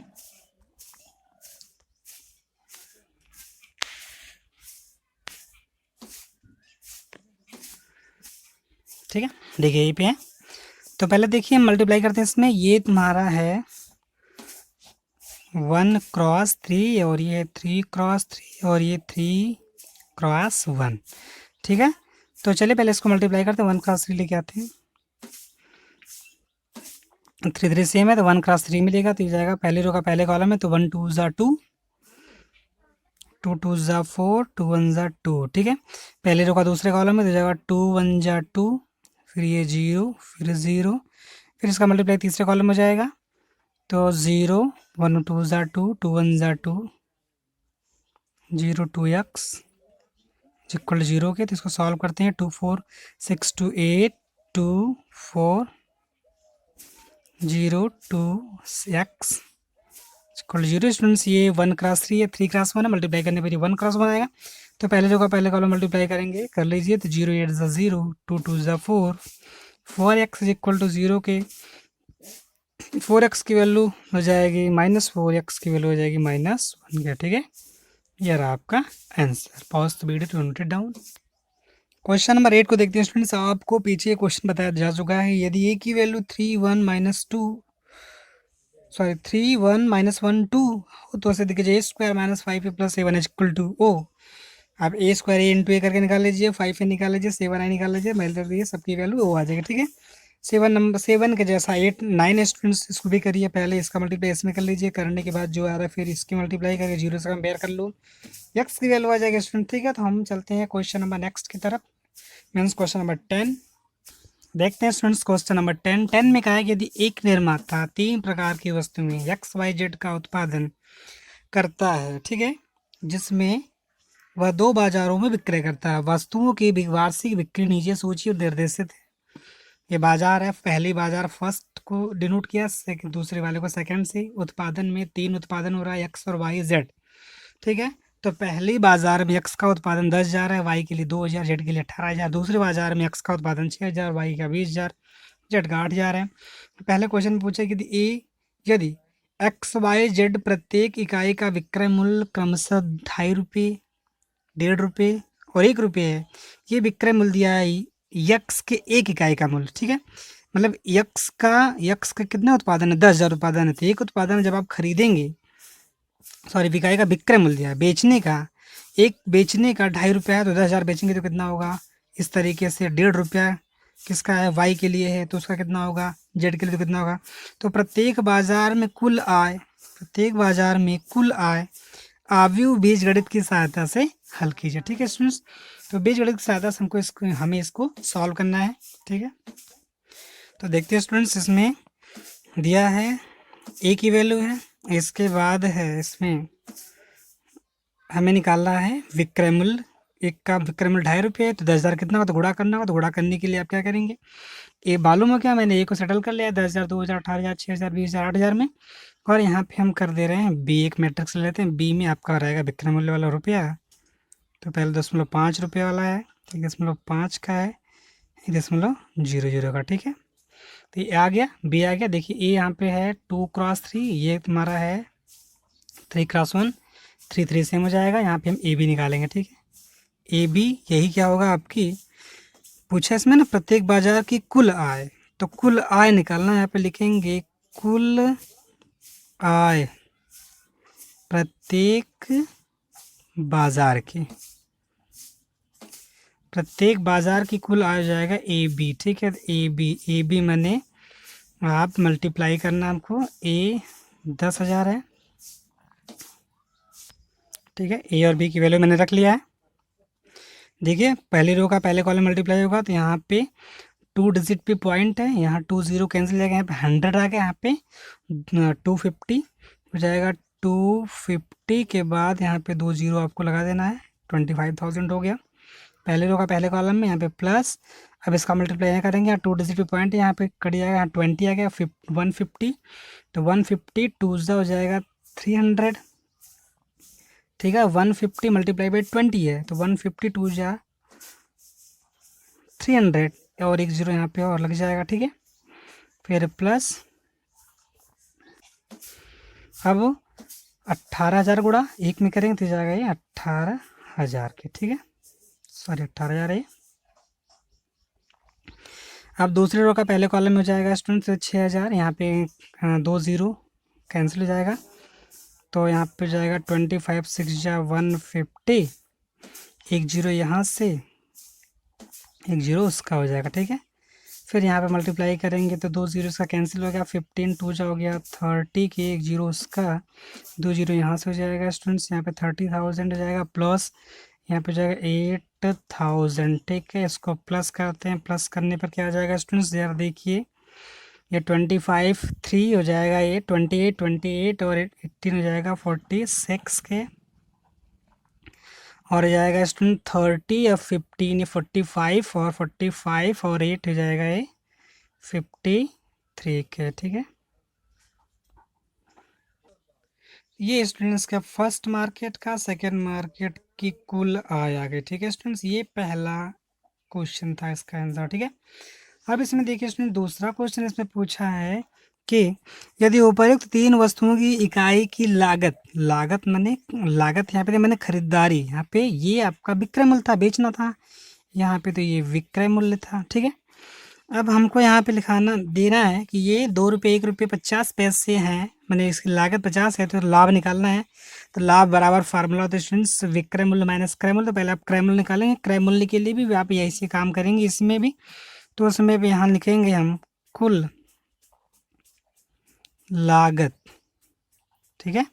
ठीक है। देखिए यहीं पे है, तो पहले देखिए हम मल्टीप्लाई करते हैं इसमें। ये तुम्हारा है 1 क्रॉस 3 और ये 3 क्रॉस 3 और ये 3 क्रॉस 1, ठीक है। तो चलिए पहले इसको मल्टीप्लाई करते हैं, 1 क्रॉस 3 लेके आते हैं, 3 3 सेम है तो 1 क्रॉस 3 मिलेगा, तो ये जाएगा पहले रो का पहले कॉलम है, तो 1 2 ज़ा 2 2 2 ज़ा 4 2 1 ज़ा 2, ठीक है। पहले रो का दूसरे कॉलम में तो जाएगा 2 1 ज़ा 2, फिर ये 0 फिर 0, फिर इसका मल्टीप्लाई तीसरे कॉलम में जाएगा, तो 0 1 2 ज़ा 2 2 1 ज़ा 2 0 2x इक्वल टू 0 के, तो इसको सॉल्व करते हैं। 2 4 6 2 8 2 4 0 2 x इक्वल टू 0। स्टूडेंट्स ये 1 क्रॉस 3 है, 3 क्रॉस 1 है, मल्टीप्लाई करने पर ये 1 क्रॉस 1 आएगा। तो पहले जो का पहले कॉलम मल्टीप्लाई करेंगे, कर लीजिए। तो 0 8 0 2 2 4 4x इक्वल टू 0 के 4x की वैल्यू हो जाएगी -4x की वैल्यू हो जाएगी -1 के, ठीक है। ये रहा आपका answer. Pause the video to note it down. Question number 8 को देखते हैं स्टूडेंट्स। आपको पीछे क्वेश्चन बताया जा चुका है। यदि a की वैल्यू 3 1 1 2 हो तो ऐसे देखिए a² - 5a + a1 equal to o। आप a square a into a करके निकाल लीजिए, 5a निकाल लीजिए, 7i निकाल लीजिए, मेल कर दीजिए, सबकी वैल्यू o आ जाएगी, ठीक है। 7 के जैसा 8 9 स्टूडेंट्स इसको भी करिए। पहले इसका मल्टीप्लाई इसमें कर लीजिए, करने के बाद जो आ रहा है फिर इसकी मल्टीप्लाई करके 0 से कंपेयर कर लो, x की वैल्यू आ जाएगी स्टूडेंट, ठीक है। तो हम चलते हैं क्वेश्चन नंबर नेक्स्ट की तरफ, मीन्स क्वेश्चन नंबर 10 देखते हैं स्टूडेंट्स। क्वेश्चन नंबर 10 में कहा है कि यदि एक निर्माता 3 प्रकार की वस्तुएं XYZ का उत्पादन करता है, ठीक है, जिसमें वह 2 बाजारों में विक्रय करता है। वस्तुओं की वार्षिक बिक्री नीचे सूची और निर्देशित है। ये बाजार है, पहली बाजार फर्स्ट को डिनोट किया, दूसरे वाले को सेकंड से। उत्पादन में 3 उत्पादन हो रहा है, X और Y Z, ठीक है। तो पहली बाजार में X का उत्पादन 10,000 है, Y के लिए 2,000, Z के लिए 18,000। दूसरे बाजार में X का उत्पादन 6,000, Y का 20,000, Z का 8,000 है। पहले क्वेश्चन में पूछा कि यदि XYZ प्रत्येक इकाई का विक्रय मूल्य क्रमशः 2.5 रुपये, 1.5 रुपये और 1 रुपये है। ये विक्रय मूल्य दिया है यक्स के एक इकाई का मूल्य, ठीक है। मतलब यक्स का कितना उत्पादन है, 10,000 उत्पादन है। तो एक उत्पादन जब आप खरीदेंगे, सॉरी इकाई का विक्रय मूल्य दिया है, बेचने का 2.5 रुपया है, तो 10,000 बेचेंगे तो कितना होगा। इस तरीके से 1.5 रुपया किसका है, वाई के लिए है, तो उसका कितना होगा, जेड के लिए तो कितना होगा। तो प्रत्येक बाजार में कुल आय आव्यूह बीजगणित की सहायता से हल कीजिए, ठीक है स्टूडेंट्स। तो बीजगणित की सहायता से हमें इसको सॉल्व करना है, ठीक है। तो देखते हैं स्टूडेंट्स, इसमें दिया है a की वैल्यू है, इसके बाद है इसमें हमें निकालना है विक्रय मूल्य। एक का विक्रय मूल्य 2.5 रुपये है, तो 10,000 कितना होगा, तो गुणा करना होगा। तो गुणा करने के लिए आप क्या करेंगे, ये मालूम है क्या, मैंने a को सेटल कर लिया 10,000 2,000 18,000 6,000 20,000 8,000 में। और यहाँ पे हम कर दे रहे हैं b, एक मैट्रिक्स ले लेते हैं। b में आपका रहेगा विक्रय मूल्य वाला रुपया, तो पहले 0.5 रुपये वाला है, ठीक है, 0.5 का है, 0.00 का, ठीक है। तो ये आ गया, b आ गया। देखिए a यहाँ पे है 2 क्रॉस 3, ये तुम्हारा है 3 क्रॉस 1, 3 3 सेम हो जाएगा। यहाँ पे हम ए बी निकालेंगे, ठीक है। ए बी यही क्या होगा आपकी, पूछा इसमें ना प्रत्येक बाजार की कुल आय, तो कुल आय निकालना। यहाँ पे लिखेंगे कुल आय प्रत्येक बाजार की कुल आय हो जाएगा ए बी, ठीक है। ए बी मैंने आप मल्टीप्लाई करना आपको, ए 10,000 है, ठीक है। ए और बी की वैल्यू मैंने रख लिया है। देखिए पहली रो का पहले कॉलम मल्टीप्लाई होगा, तो यहाँ पे 2 डिजिट पे पॉइंट है, यहाँ 2 0 कैंसिल जाएगा, यहाँ पे 100 आ गया, यहाँ पे 250 हो जाएगा। 250 के बाद यहाँ पे 2 0 आपको लगा देना है, 25,000 हो गया पहले रो का पहले कॉलम में। यहाँ पे प्लस, अब इसका मल्टीप्लाई यहाँ करेंगे, यहाँ 2 डिजिट पे पॉइंट है, यहाँ पे कट जाएगा, यहाँ 20 आ गया, 150, तो 150 2 हो जाएगा 300, ठीक है। 150 मल्टीप्लाई बाई 20 है, तो 150 2 जा 300 और 1 0 यहाँ पे और लग जाएगा, ठीक है। फिर प्लस, अब 18,000 गुणा 1 में करेंगे तो जाएगा ये 18,000 के, ठीक है, सॉरी 18,000 है। अब दूसरे रो का पहले कॉलम में हो जाएगा स्टूडेंट 6,000, यहाँ पे 2 0 कैंसिल हो जाएगा, तो यहाँ पे जाएगा 25 6 जा 150, 1 0 यहाँ से 1 0 उसका हो जाएगा, ठीक है। फिर यहाँ पे मल्टीप्लाई करेंगे तो 2 0 इसका कैंसिल हो गया, 15 2 जा हो गया 30 के, 1 0 उसका, 2 0 यहाँ से हो जाएगा स्टूडेंट्स, यहाँ पे 30,000 हो जाएगा, प्लस यहाँ पे जाएगा 8,000, ठीक है। इसको प्लस करते हैं, प्लस करने पर क्या आ जाएगा स्टूडेंट्स, यार देखिए ये 25 3 हो जाएगा, ये 28 28 और 18 हो जाएगा 46 के, और हो जाएगा स्टूडेंट 30 या 15 या 45 और 45 और 8 हो जाएगा ये 53 के। ठीक है, ये स्टूडेंट्स का फर्स्ट मार्केट का सेकंड मार्केट की कुल आय आ गई। ठीक है स्टूडेंट्स, ये पहला क्वेश्चन था इसका आंसर। ठीक है, अब इसमें देखिए स्टूडेंट दूसरा क्वेश्चन इसमें पूछा है कि यदि उपर्युक्त तीन वस्तुओं की इकाई की लागत, लागत मैंने लागत यहाँ पे मैंने खरीदारी, यहाँ पे ये आपका विक्रय मूल्य था, बेचना था, यहाँ पे तो ये विक्रय मूल्य था। ठीक है, अब हमको यहाँ पे लिखाना देना है कि ये 2 रुपये 1 रुपये 50 पैसे हैं, मैंने इसकी लागत 50 है, तो लाभ निकालना है। तो लाभ बराबर फार्मूला तो स्टूडेंट्स विक्रय मूल्य माइनस क्रय मूल्य। तो पहले आप क्रय मूल्य निकालेंगे, क्रय मूल्य के लिए भी आप यही से काम करेंगे इसमें भी। तो उसमें भी यहाँ लिखेंगे हम कुल लागत। ठीक है,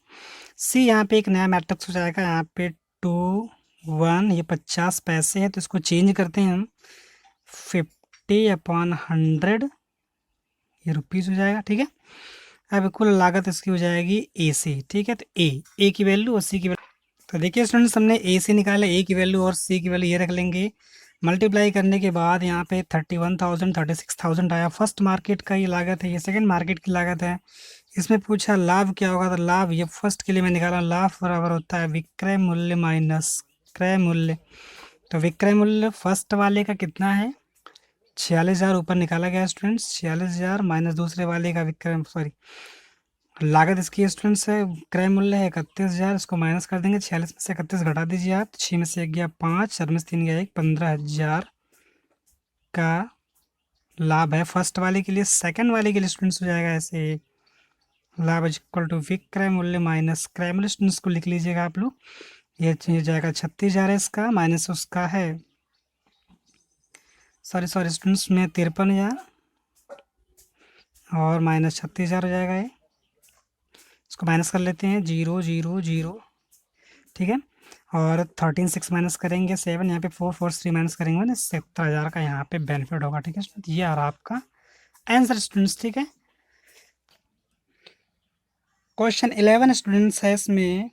सी यहाँ पे एक नया मैट्रिक्स हो जाएगा, यहाँ पे 2 1, ये 50 पैसे है तो इसको चेंज करते हैं हम 50/100, ये रुपीज़ हो जाएगा। ठीक है, अब कुल लागत इसकी हो जाएगी ए सी। ठीक है, तो ए की वैल्यू और सी की वैल्यू, तो देखिए स्टूडेंट्स हमने ए सी निकाला, ए की वैल्यू और सी की वैल्यू ये रख लेंगे। मल्टीप्लाई करने के बाद यहाँ पे 31,000 36,000 आया, फर्स्ट मार्केट का ये लागत है, ये सेकंड मार्केट की लागत है। इसमें पूछा लाभ क्या होगा, तो लाभ ये फर्स्ट के लिए मैं निकाला, लाभ बराबर होता है विक्रय मूल्य माइनस क्रय मूल्य। तो विक्रय मूल्य फर्स्ट वाले का कितना है, 46,000 ऊपर निकाला गया स्टूडेंट्स, 46,000 माइनस दूसरे वाले का विक्रय सॉरी लागत इसकी स्टूडेंट्स है, क्रय मूल्य है 31,000, इसको माइनस कर देंगे, 46 में से 31 घटा दीजिए आप, 6 में से 1 गया 5, 4 में से 3 गया 1, 15,000 का लाभ है फर्स्ट वाले के लिए। सेकंड वाले के लिए स्टूडेंट्स हो जाएगा ऐसे, लाभ इज इक्वल टू विक्रय मूल्य माइनस क्रय मूल्य, स्टूडेंट्स को लिख लीजिएगा आप लोग, ये हो जाएगा 36,000 है इसका, माइनस उसका है सॉरी स्टूडेंट्स में 53,000 और माइनस 36,000 हो जाएगा ये, इसको माइनस कर लेते हैं, 0 0 0। ठीक है, और 13 6 माइनस करेंगे 7, यहाँ पे 4 4 3 माइनस करेंगे मैंने 70,000 का यहाँ पे बेनिफिट होगा। ठीक है स्टूडेंट, ये आ रहा आपका आंसर स्टूडेंट्स। ठीक है, क्वेश्चन 11 स्टूडेंट्स है, इसमें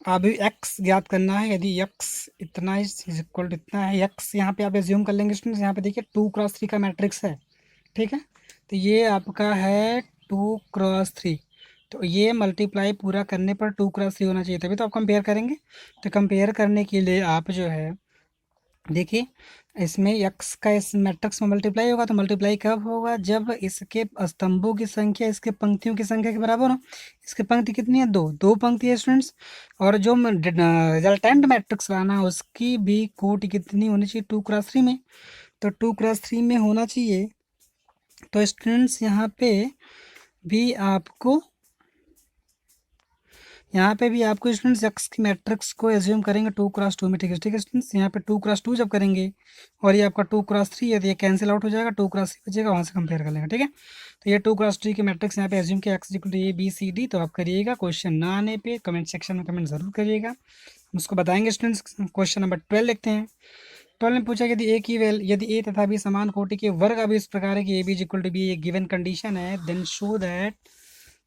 अभी एक्स ज्ञात करना है। यदि एक्स इतना इज इक्वल टू इतना है, एक्स यहाँ पे आप एज्यूम कर लेंगे स्टूडेंट्स, यहाँ पे देखिए 2x3 का मैट्रिक्स है। ठीक है, तो ये आपका है 2x3, तो ये मल्टीप्लाई पूरा करने पर 2x3 होना चाहिए, तभी तो आप कंपेयर करेंगे। तो कंपेयर करने के लिए आप जो है देखिए, इसमें x का इस मैट्रिक्स में मल्टीप्लाई होगा, तो मल्टीप्लाई कब होगा, जब इसके स्तंभों की संख्या इसके पंक्तियों की संख्या के बराबर हो। इसकी पंक्ति कितनी है, दो पंक्ति है स्टूडेंट्स, और जो रिजल्टेंट मैट्रिक्स लाना उसकी भी कोटि कितनी होनी चाहिए, 2x3 में, तो 2x3 में होना चाहिए। तो स्टूडेंट्स यहाँ पे भी आपको स्टूडेंट्स एक्स की मैट्रिक्स को एज्यूम करेंगे 2x2 में। ठीक है, स्टूडेंट्स यहाँ पे 2x2 जब करेंगे और ये आपका 2x3 है, तो ये कैंसिल आउट हो जाएगा, 2x3 बचेगा, वहाँ से कंपेयर कर लेंगे। ठीक है, तो ये 2x3 के मैट्रिक्स यहाँ पे एज्यूम किया x equal to A b c d. तो आप करिएगा, क्वेश्चन ना आने पे कमेंट सेक्शन में कमेंट जरूर करिएगा, हम उसको बताएंगे स्टूडेंट्स। क्वेश्चन नंबर 12 लिखते हैं। 12 में पूछा यदि ए तथा बी समान कोटि के वर्ग अभी इस प्रकार है कि A B equal to b, ये गिवन कंडीशन है, देन शो दैट,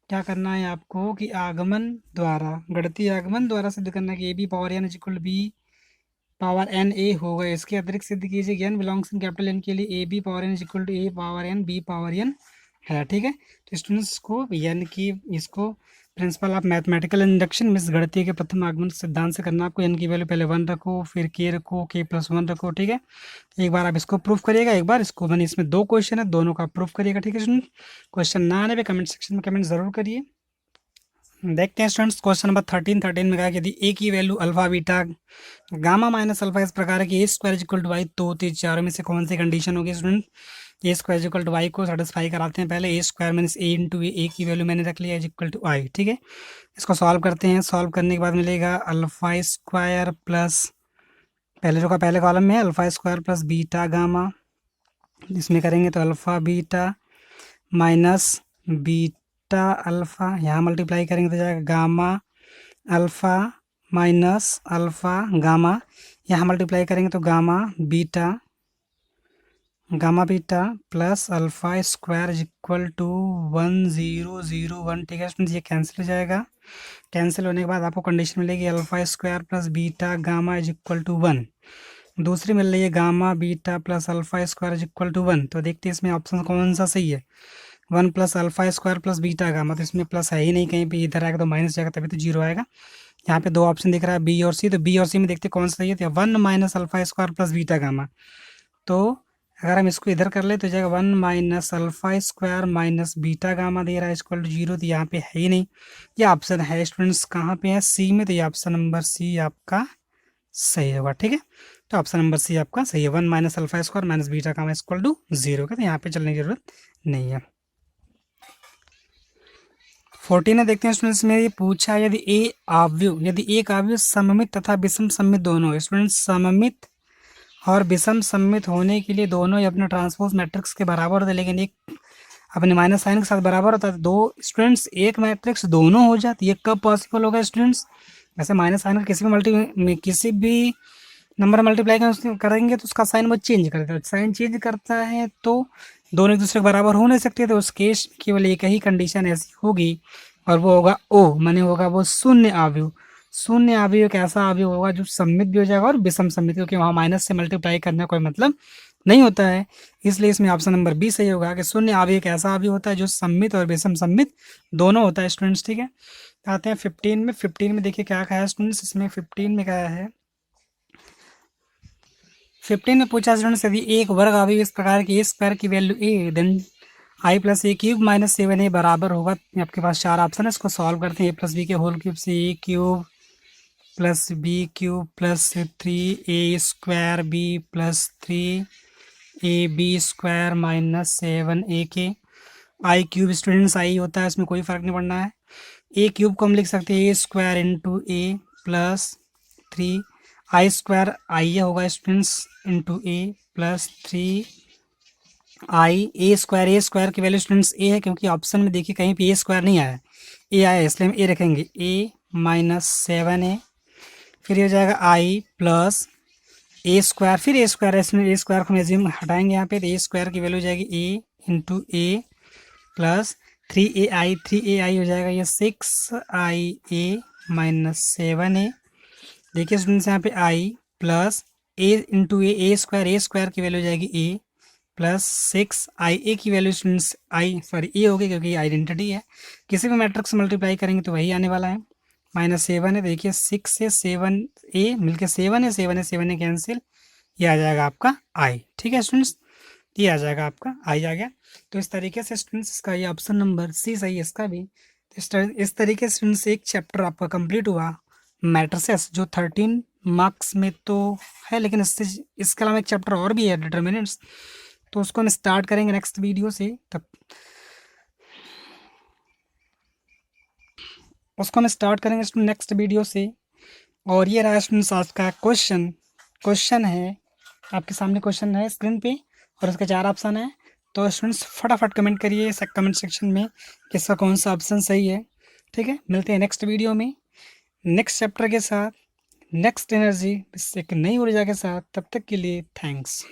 क्या करना है आपको कि आगमन द्वारा, गणितीय आगमन द्वारा सिद्ध करना है कि ए b power n equal b power n a होगा। इसके अतिरिक्त सिद्ध कीजिए n belongs in capital N के लिए a b power n equal to a power n b power n है। ठीक है, तो स्टूडेंट्स को एन की इसको प्रिंसिपल ऑफ मैथमेटिकल इंडक्शन में गणितीय के प्रथम आगमन सिद्धांत से करना। आपको एन की वैल्यू पहले 1 रखो, फिर के रखो, के प्लस 1 रखो। ठीक है, एक बार आप इसको प्रूफ करिएगा, एक बार इसको, मैंने इसमें 2 क्वेश्चन है, दोनों का प्रूफ करिएगा। ठीक है स्टूडेंट, क्वेश्चन ना आने पे कमेंट सेक्शन में कमेंट जरूर करिए। देखते हैं स्टूडेंट्स, क्वेश्चन नंबर 13 में कहा कि यदि ए की value alpha beta gamma minus alpha इस प्रकार है कि a square equal to y, तो चारों में से कौन सी कंडीशन होगी student. A square equal to y को सेटिस्फाई कराते हैं। पहले a square minus a into a की वैल्यू मैंने रख लिया इक्वल टू आई। ठीक है, इसको सॉल्व करते हैं, सॉल्व करने के बाद मिलेगा अल्फा स्क्वायर प्लस, पहले जो का पहले कॉलम में है alpha square plus beta gamma, इसमें करेंगे तो alpha beta minus beta alpha, यहाँ मल्टीप्लाई करेंगे तो जाएगा gamma alpha minus alpha gamma, यहाँ मल्टीप्लाई करेंगे तो gamma beta plus alpha square equal to 1001। ठीक है स्टूडेंट्स, ये कैंसिल हो जाएगा, कैंसिल होने के बाद आपको कंडीशन मिलेगी alpha square plus beta gamma is equal to 1। दूसरी मिल रही है gamma beta plus alpha square is equal to 1। तो देखते हैं इसमें ऑप्शन कौन सा सही है। 1 plus alpha square plus beta gamma, तो इसमें प्लस है ही नहीं, कहीं पे इधर आएगा तो माइनस जाएगा, तभी तो जीरो आएगा। यहाँ पे दो ऑप्शन दिख रहा है बी और सी, तो बी और सी में देखते कौन सा सही है। तो 1 minus alpha square plus beta gamma, तो अगर हम इसको इधर कर ले तो जाएगा 1 minus alpha square minus beta gamma दे रहा है इक्वल टू जीरो। तो यहाँ पे है ही नहीं, ये ऑप्शन है स्टूडेंट्स कहाँ पे है, सी में। तो ये ऑप्शन नंबर सी आपका सही होगा, ठीक है। तो ऑप्शन नंबर सी आपका सही है, 1 minus alpha square minus beta gamma equal to zero का। तो यहाँ पे चलने की जरूरत नहीं है। 14 में देखते हैं स्टूडेंट्स में ये पूछा यदि एक अवयव सममित तथा विषम सममित दोनों, स्टूडेंट्स सममित और विषम सममित होने के लिए दोनों ही अपने ट्रांसपोज मैट्रिक्स के बराबर होते हैं, लेकिन एक अपने माइनस साइन के साथ बराबर होता है। दो स्टूडेंट्स एक मैट्रिक्स दोनों हो जाती है, कब पॉसिबल होगा स्टूडेंट्स। वैसे माइनस साइन का किसी भी नंबर मल्टीप्लाई करेंगे तो उसका साइन वो चेंज करता है, साइन चेंज करता है तो दोनों एक दूसरे के बराबर हो नहीं सकते। तो उस केस केवल एक ही कंडीशन ऐसी होगी और वो होगा ओ, माने होगा वो शून्य अवयव। शून्य अवयव एक ऐसा अवयव होगा जो सममित भी हो जाएगा और विषम सममित, क्योंकि वहाँ माइनस से मल्टीप्लाई करने का कोई मतलब नहीं होता है। इसलिए इसमें ऑप्शन नंबर बी सही होगा कि शून्य अवयव एक ऐसा अवयव होता है जो सममित और विषम सममित दोनों होता है स्टूडेंट्स, ठीक है। आते हैं 15 में देखिए क्या कहा है स्टूडेंट्स। इसमें 15 में क्या है, 15 में पूछा स्टूडेंट्स यदि एक वर्ग अवयव इस प्रकार की ए स्क्वायर की value a then I plus a cube minus 7 a बराबर होगा। आपके पास चार ऑप्शन है, इसको सॉल्व करते हैं। ए प्लस बी के होल क्यूब से A cube plus B cube plus 3 A square B plus 3 A B square minus 7 A के। आई क्यूब स्टूडेंट्स आई होता है, इसमें कोई फर्क नहीं पड़ना है। ए क्यूब को हम लिख सकते हैं ए स्क्वायर इंटू ए प्लस 3 आई स्क्वायर आई होगा स्टूडेंट्स इंटू ए प्लस 3 आई। ए स्क्वायर की वैल्यू स्टूडेंट्स ए है, क्योंकि ऑप्शन में देखिए कहीं पे ए स्क्वायर नहीं आया है, ए आया है इसलिए हम ए रखेंगे। ए माइनस 7 ए, फिर ये हो जाएगा आई प्लस ए स्क्वायर, फिर ए स्क्वायर, इसमें ए स्क्वायर को मैक्सिमम हटाएंगे यहाँ पे, तो ए स्क्वायर की वैल्यू हो जाएगी ए इंटू ए प्लस 3 ए आई हो जाएगा ये 6 IA माइनस 7 ए। देखिए स्टूडेंट्स यहाँ पे आई प्लस ए इंटू ए स्क्वायर की वैल्यू हो जाएगी ए प्लस 6 IA की वैल्यू स्टूडेंट्स ए होगी, क्योंकि आइडेंटिटी है। किसी भी मैट्रिक्स मल्टीप्लाई करेंगे तो वही आने वाला है। माइनस 7 है, देखिए 6 से 7 मिलके 7 कैंसिल, ये आ जाएगा आपका आई, ठीक है स्टूडेंट्स, ये आ जाएगा आपका आई आ गया। तो इस तरीके से स्टूडेंट्स इसका ये ऑप्शन नंबर सी सही है, इसका भी। तो इस तरीके से स्टूडेंट्स एक चैप्टर आपका कंप्लीट हुआ मैट्रिसेस, जो 13 मार्क्स में तो है, लेकिन इसके अलावा एक चैप्टर और भी है डिटर्मिनेंट्स, तो उसको हम स्टार्ट करेंगे नेक्स्ट वीडियो से। तब उसको हम स्टार्ट करेंगे स्टूडेंट नेक्स्ट वीडियो से। और ये रहा स्टूडेंट्स आज का क्वेश्चन है आपके सामने, क्वेश्चन है स्क्रीन पे और उसके चार ऑप्शन है। तो स्टूडेंट्स फटाफट कमेंट करिए कमेंट सेक्शन में कि इसका कौन सा ऑप्शन सही है, ठीक है। मिलते हैं नेक्स्ट वीडियो में नेक्स्ट चैप्टर के साथ, नेक्स्ट एनर्जी, एक नई ऊर्जा के साथ। तब तक के लिए थैंक्स।